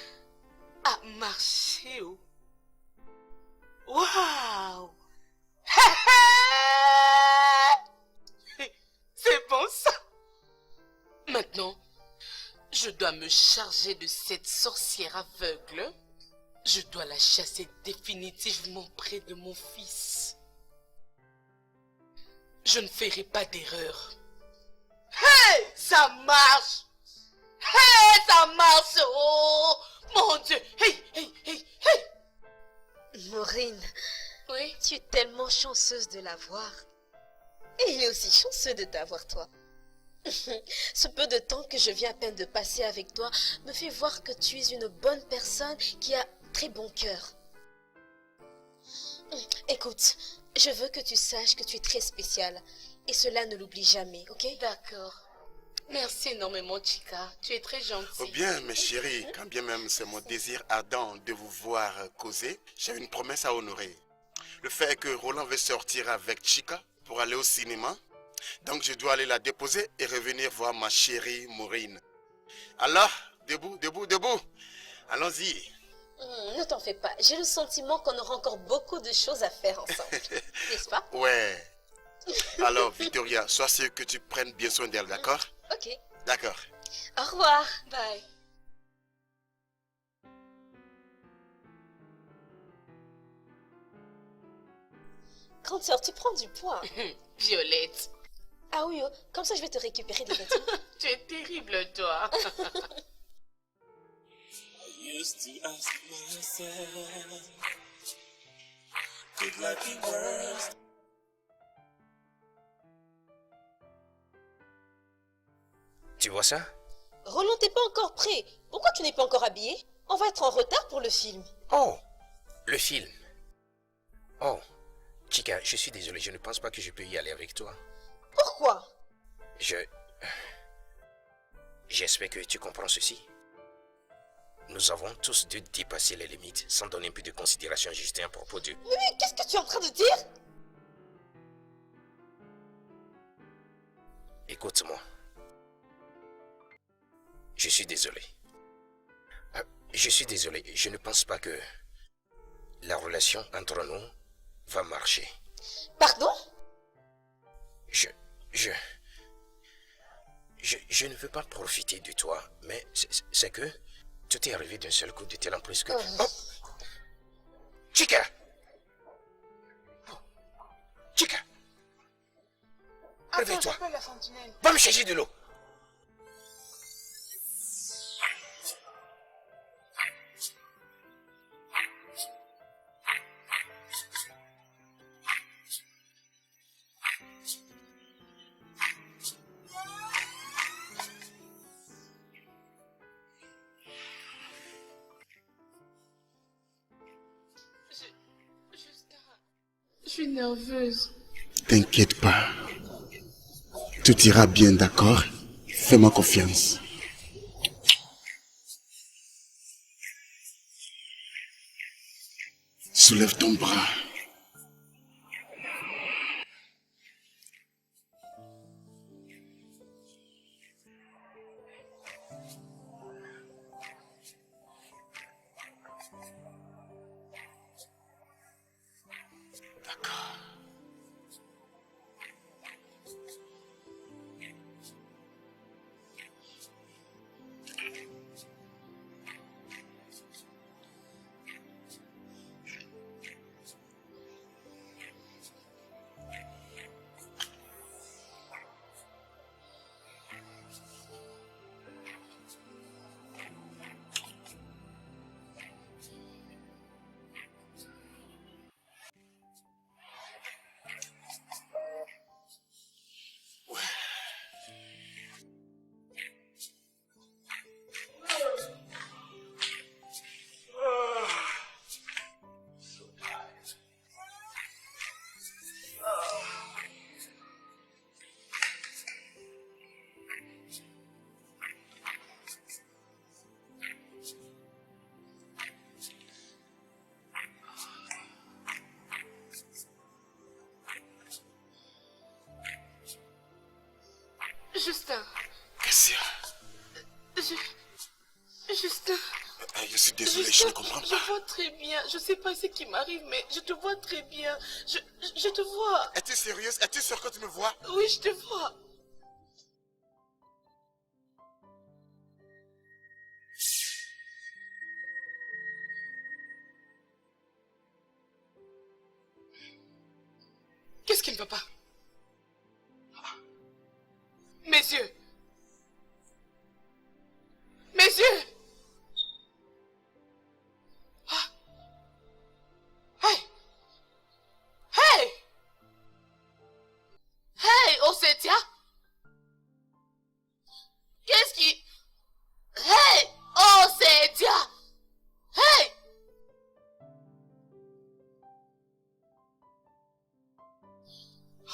à marcher. Oh. Waouh! C'est bon ça. Maintenant, je dois me charger de cette sorcière aveugle. Je dois la chasser définitivement près de mon fils. Je ne ferai pas d'erreur. Hey! Ça marche! Hey! Ça marche! Oh! Mon Dieu! Hey! Hey! Hey! Hey! Maureen. Oui? Tu es tellement chanceuse de l'avoir. Et il est aussi chanceux de t'avoir, toi. Ce peu de temps que je viens à peine de passer avec toi me fait voir que tu es une bonne personne qui a très bon cœur. Écoute, je veux que tu saches que tu es très spéciale. Et cela ne l'oublie jamais, ok? D'accord. Merci énormément, Chica. Tu es très gentille. Oh bien, mes chéris, quand bien même c'est mon désir ardent de vous voir causer, j'ai une promesse à honorer. Le fait est que Roland veut sortir avec Chica pour aller au cinéma. Donc je dois aller la déposer et revenir voir ma chérie Maureen. Alors, debout, debout, debout. Allons-y. Ne t'en fais pas. J'ai le sentiment qu'on aura encore beaucoup de choses à faire ensemble. N'est-ce pas? Ouais. Alors, Victoria, sois sûre que tu prennes bien soin d'elle, d'accord? Ok. D'accord. Au revoir. Bye. Grande sœur, tu prends du poids. Violette. Ah oui, oh, comme ça je vais te récupérer des vêtements. Tu es terrible, toi. Used to ask myself, could life be worse? Tu vois ça? Roland, t'es pas encore prêt. Pourquoi tu n'es pas encore habillé? On va être en retard pour le film. Oh, le film. Oh, Chica, je suis désolé, je ne pense pas que je peux y aller avec toi. Pourquoi? J'espère que tu comprends ceci. Nous avons tous dû dépasser les limites sans donner un peu de considération à Justin à propos de... Mais qu'est-ce que tu es en train de dire? Écoute-moi. Je suis désolé. Je suis désolé. Je ne pense pas que la relation entre nous va marcher. Pardon? Je ne veux pas profiter de toi, mais c'est que tout est arrivé d'un seul coup de tel en plus que... Oh. Chica! Chica! Réveille-toi. Va me chercher de l'eau. Je suis nerveuse. T'inquiète pas. Tout ira bien, d'accord? Fais-moi confiance. Soulève ton bras. Justin. Cassia. Justin. Je suis désolé, je ne comprends pas. Je vois très bien. Je sais pas ce qui m'arrive, mais je te vois très bien. Je te vois. Es-tu sérieuse? Es-tu sûre que tu me vois? Oui, je te vois. Qu'est-ce qui ne va pas? Mes yeux. Mes yeux. Ah. Hey. Hey. Hey, Osetia. Qu'est-ce qui... Hey, Osetia. Hey.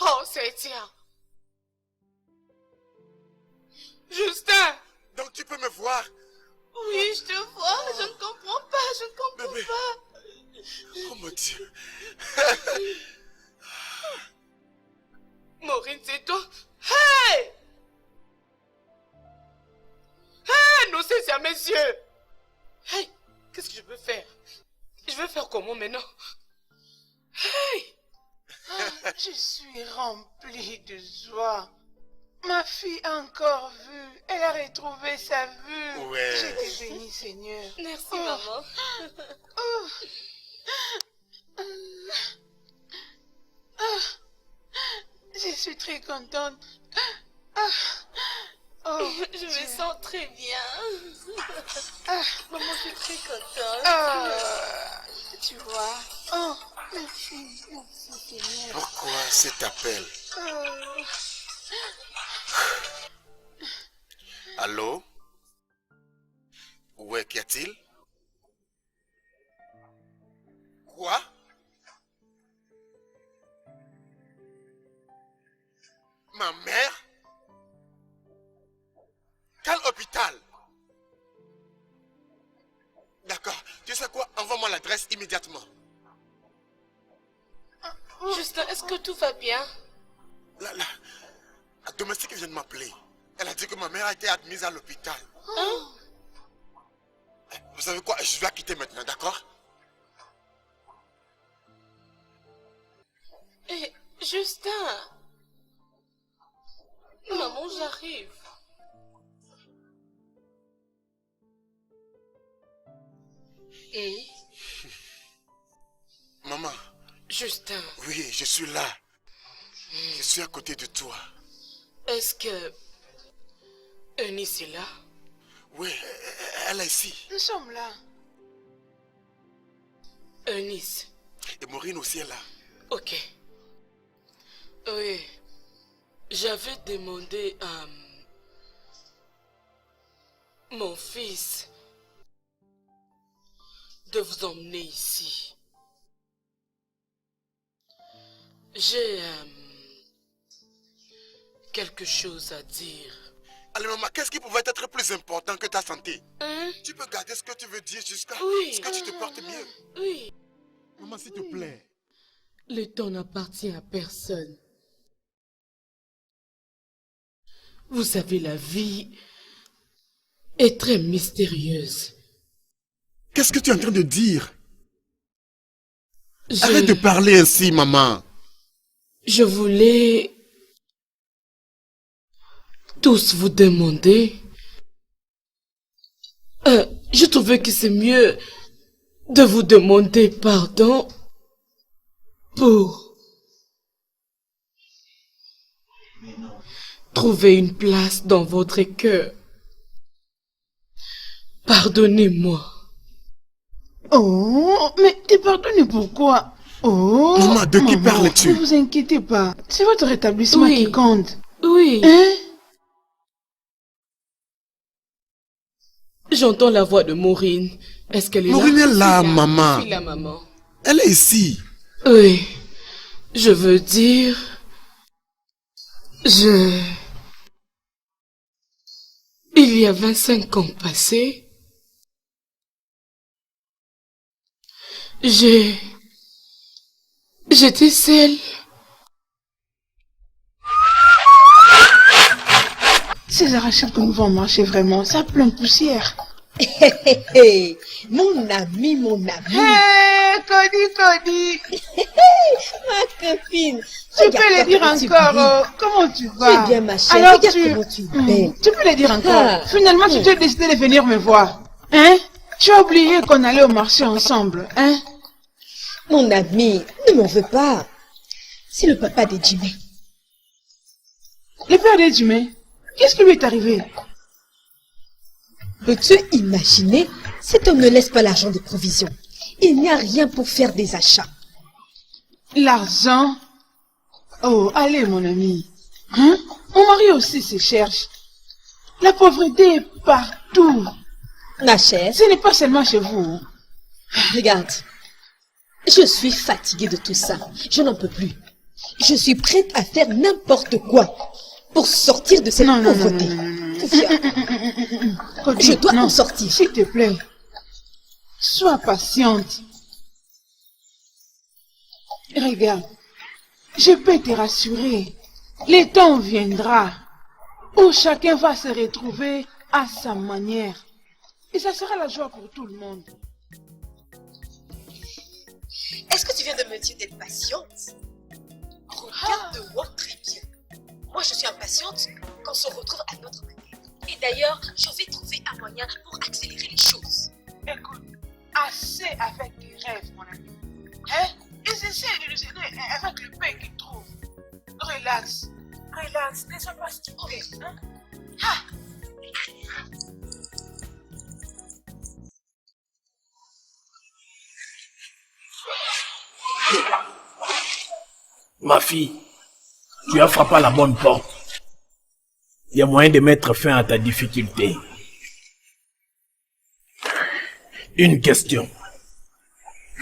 Osetia. Justin! Donc tu peux me voir? Oui, je te vois. Je ne comprends pas. Je ne comprends Bébé. pas. Oh mon Dieu. Maureen, c'est toi? Hey! Hey! Non, c'est à mes yeux. Hey! Qu'est-ce que je peux faire? Je vais faire comment maintenant? Hey! Je suis remplie de joie. Ma fille a encore vu. Elle a retrouvé sa vue. Ouais. Je te bénis, Seigneur. Merci, maman. Je suis très contente. Je me sens très bien. Maman, je suis très contente. Tu vois. Oh, merci, merci, Seigneur. Pourquoi cet appel? Allô? Ouais, qu'y a-t-il? Quoi? Ma mère? Quel hôpital? D'accord. Tu sais quoi? Envoie-moi l'adresse immédiatement. Justin, est-ce que tout va bien? La domestique vient de m'appeler. Elle a dit que ma mère a été admise à l'hôpital. Hein? Vous savez quoi? Je dois quitter maintenant, d'accord? Eh, Justin. Maman, j'arrive. Maman. Justin. Oui, je suis là. Je suis à côté de toi. Est-ce que Eunice est là? Oui, elle est ici. Nous sommes là. Eunice. Et Maureen aussi est là. Ok. Oui. J'avais demandé à mon fils de vous emmener ici. J'ai quelque chose à dire. Allez maman, qu'est-ce qui pouvait être plus important que ta santé? Hein? Tu peux garder ce que tu veux dire jusqu'à ce que tu te portes mieux. Oui. Maman, s'il te plaît. Le temps n'appartient à personne. Vous savez, la vie est très mystérieuse. Qu'est-ce que tu es en train de dire? Arrête de parler ainsi, maman. Je voulais tous vous demander. Je trouvais que c'est mieux de vous demander pardon pour trouver une place dans votre cœur. Pardonnez-moi. Oh, mais t'es pardonné pourquoi? Oh, maman, de qui parles-tu? Ne vous inquiétez pas, c'est votre rétablissement qui compte. Oui. Hein? J'entends la voix de Maureen. Est-ce qu'elle est là? Maureen est là, maman. Je suis là, maman. Elle est ici. Oui. Je veux dire... Il y a 25 ans passés, j'étais seule. Ces arrachages que nous vont marcher vraiment, ça plein de poussière. Mon ami, mon ami. Hé, Cody. Ma copine. Tu peux le dire encore, comment tu vas? Tu es bien, ma chérie. Alors Regarde comment tu es belle. Tu peux le dire encore. Finalement, tu t'es décidé de venir me voir. Hein? Tu as oublié qu'on allait au marché ensemble, hein? Mon ami, ne m'en veux pas. C'est le papa de Jimmy. Le père de Jimmy? Qu'est-ce qui lui est arrivé? Peux-tu imaginer? Cet homme ne laisse pas l'argent de provision. Il n'y a rien pour faire des achats. L'argent? Oh, allez mon ami. Hein? Mon mari aussi se cherche. La pauvreté est partout. Ma chère. Ce n'est pas seulement chez vous. Regarde. Je suis fatiguée de tout ça. Je n'en peux plus. Je suis prête à faire n'importe quoi pour sortir de cette pauvreté. Je dois en sortir. S'il te plaît. Sois patiente. Regarde. Je peux te rassurer. Le temps viendra où chacun va se retrouver à sa manière. Et ça sera la joie pour tout le monde. Est-ce que tu viens de me dire d'être patiente? Regarde-moi très bien. Moi, je suis impatiente qu'on se retrouve à notre manière. Et d'ailleurs, je vais trouver un moyen pour accélérer les choses. Écoute, assez avec tes rêves, mon ami. Hein? Ils essaient de nous aider avec le pain qu'ils trouvent. Relax. Relax, ne sois pas stupide. Hein? Ah. Ma fille, tu as frappé à la bonne porte. Il y a moyen de mettre fin à ta difficulté. Une question.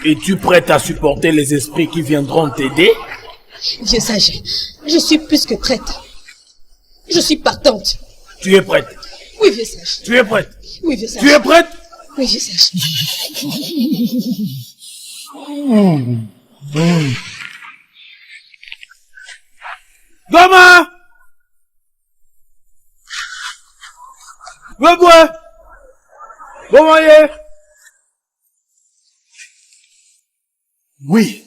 Es-tu prête à supporter les esprits qui viendront t'aider? Vieux sage, je suis plus que prête. Je suis partante. Tu es prête? Oui, vieux sage. Tu es prête? Oui, vieux sage. Tu es prête? Oui, vieux sage. Goma! Ouais. Bon moyen. Oui.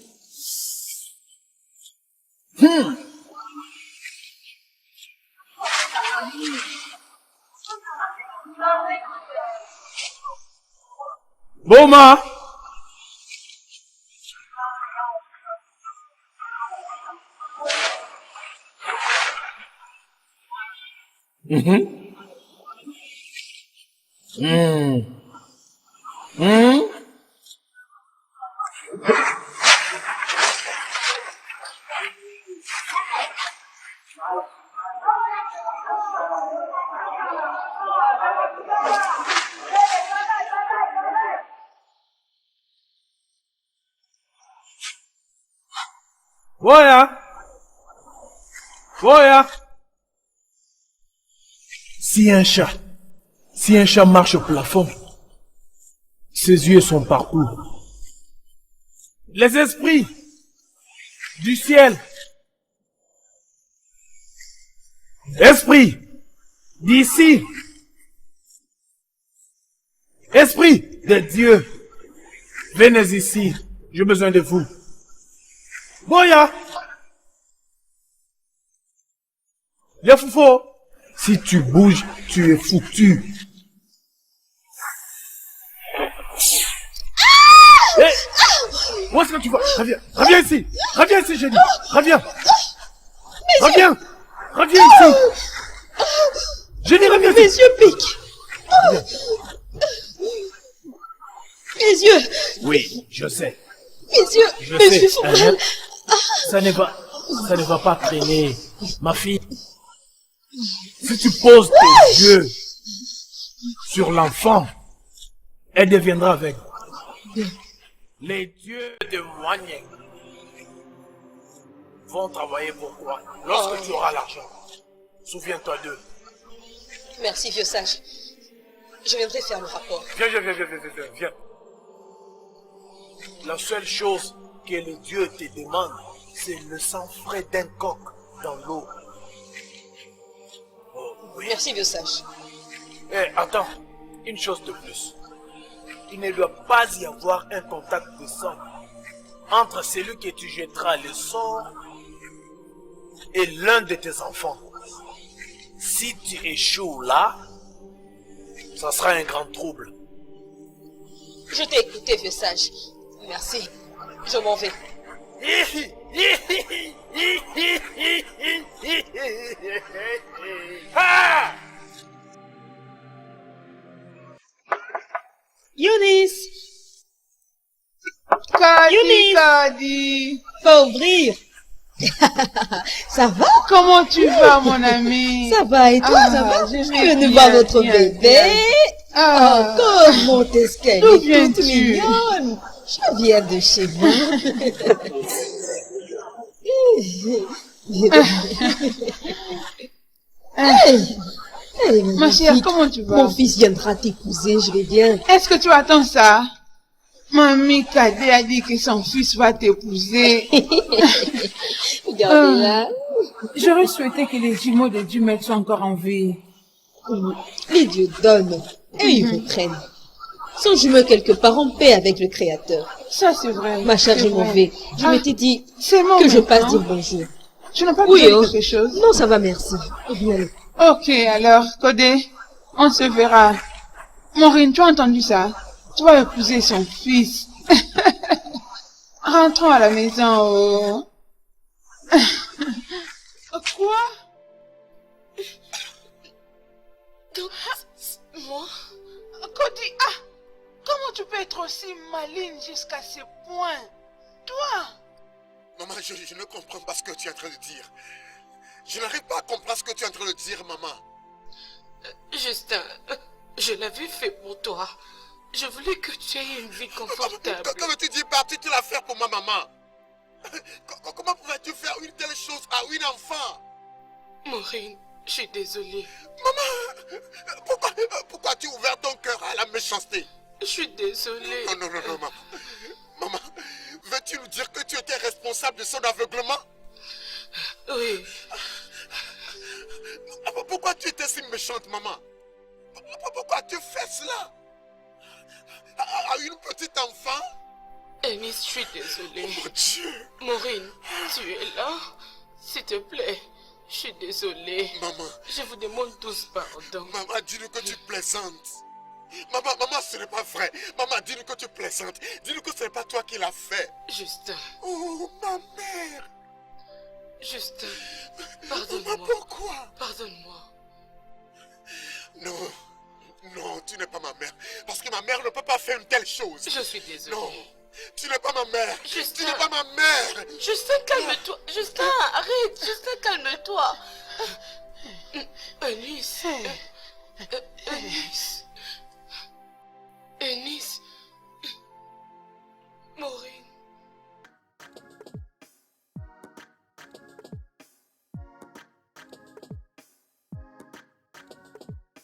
Boma. Voya. Si un chat marche au plafond, ses yeux sont partout. Les esprits du ciel, esprits d'ici, esprits de Dieu, venez ici, j'ai besoin de vous. Boya! Les foufos, si tu bouges, tu es foutu. Hey! Où est-ce que tu vas? Reviens ici, j'ai dit. Reviens ici. J'ai dit, reviens ici. Mes yeux piquent. Mes yeux. Oui, je sais. Mes yeux font mal. Ça ne va pas traîner, ma fille. Si tu poses tes yeux sur l'enfant, elle deviendra aveugle. Les dieux de Moigné vont travailler pour toi lorsque tu auras l'argent. Souviens-toi d'eux. Merci, vieux sage. Je viendrai faire le rapport. Viens. La seule chose que les dieux te demandent, c'est le sang frais d'un coq dans l'eau. Oui. Merci, vieux sage. Attends, une chose de plus. Il ne doit pas y avoir un contact de sang entre celui que tu jetteras le sort et l'un de tes enfants. Si tu échoues là, ça sera un grand trouble. Je t'ai écouté, vieux sage. Merci. Je m'en vais. Younis! Kadi. Faut ouvrir. Ça va? Comment tu vas, mon ami? Ça va, et toi, ça va? Je viens de voir votre bébé. Comment est-ce qu'elle est toute mignonne? Je viens de chez moi. Ma chère, comment tu vas? Mon fils viendra t'épouser, je vais bien. Est-ce que tu attends ça? Mamie Kadé a dit que son fils va t'épouser. Regardez-la. J'aurais souhaité que les jumeaux de Dumel soient encore en vie. Les dieux donnent et ils reprennent. Sont jumeaux quelque part en paix avec le Créateur. Ça, c'est vrai. Ma chère, je m'en vais. Je m'étais dit que je passe dire bonjour. Tu n'as pas besoin de quelque chose? Non, ça va, merci. Ok, alors, Kodé, on se verra. Maureen, tu as entendu ça? Tu vas épouser son fils. Rentrons à la maison. Oh. Quoi? Moi? Cody, comment tu peux être aussi maligne jusqu'à ce point? Toi? Maman, je ne comprends pas ce que tu es en train de dire. Je n'arrive pas à comprendre ce que tu es en train de dire, maman. Justin, je l'avais fait pour toi. Je voulais que tu aies une vie confortable. Comme tu dis parti, tu l'as fait pour ma maman. Comment pouvais-tu faire une telle chose à une enfant? Maureen, je suis désolée. Maman, pourquoi tu as ouvert ton cœur à la méchanceté? Je suis désolée. Non, maman. Maman, veux-tu nous dire que tu étais responsable de son aveuglement? Oui. Pourquoi tu étais si méchante, maman? Pourquoi tu fais cela à une petite enfant? Eunice, je suis désolée. Oh mon Dieu. Maureen, tu es là? S'il te plaît, je suis désolée. Maman. Je vous demande tous pardon. Maman, dis-nous que tu plaisantes. Maman, ce n'est pas vrai. Maman, dis-nous que tu plaisantes. Dis-nous que ce n'est pas toi qui l'as fait. Justin. Oh, ma mère. Justin, pardonne-moi. Pourquoi? Pardonne-moi. Non, non, tu n'es pas ma mère. Parce que ma mère ne peut pas faire une telle chose. Je suis désolée. Non, tu n'es pas ma mère. Justin. Tu n'es pas ma mère. Justin, calme-toi. Justin, arrête. Justin, calme-toi. Eunice.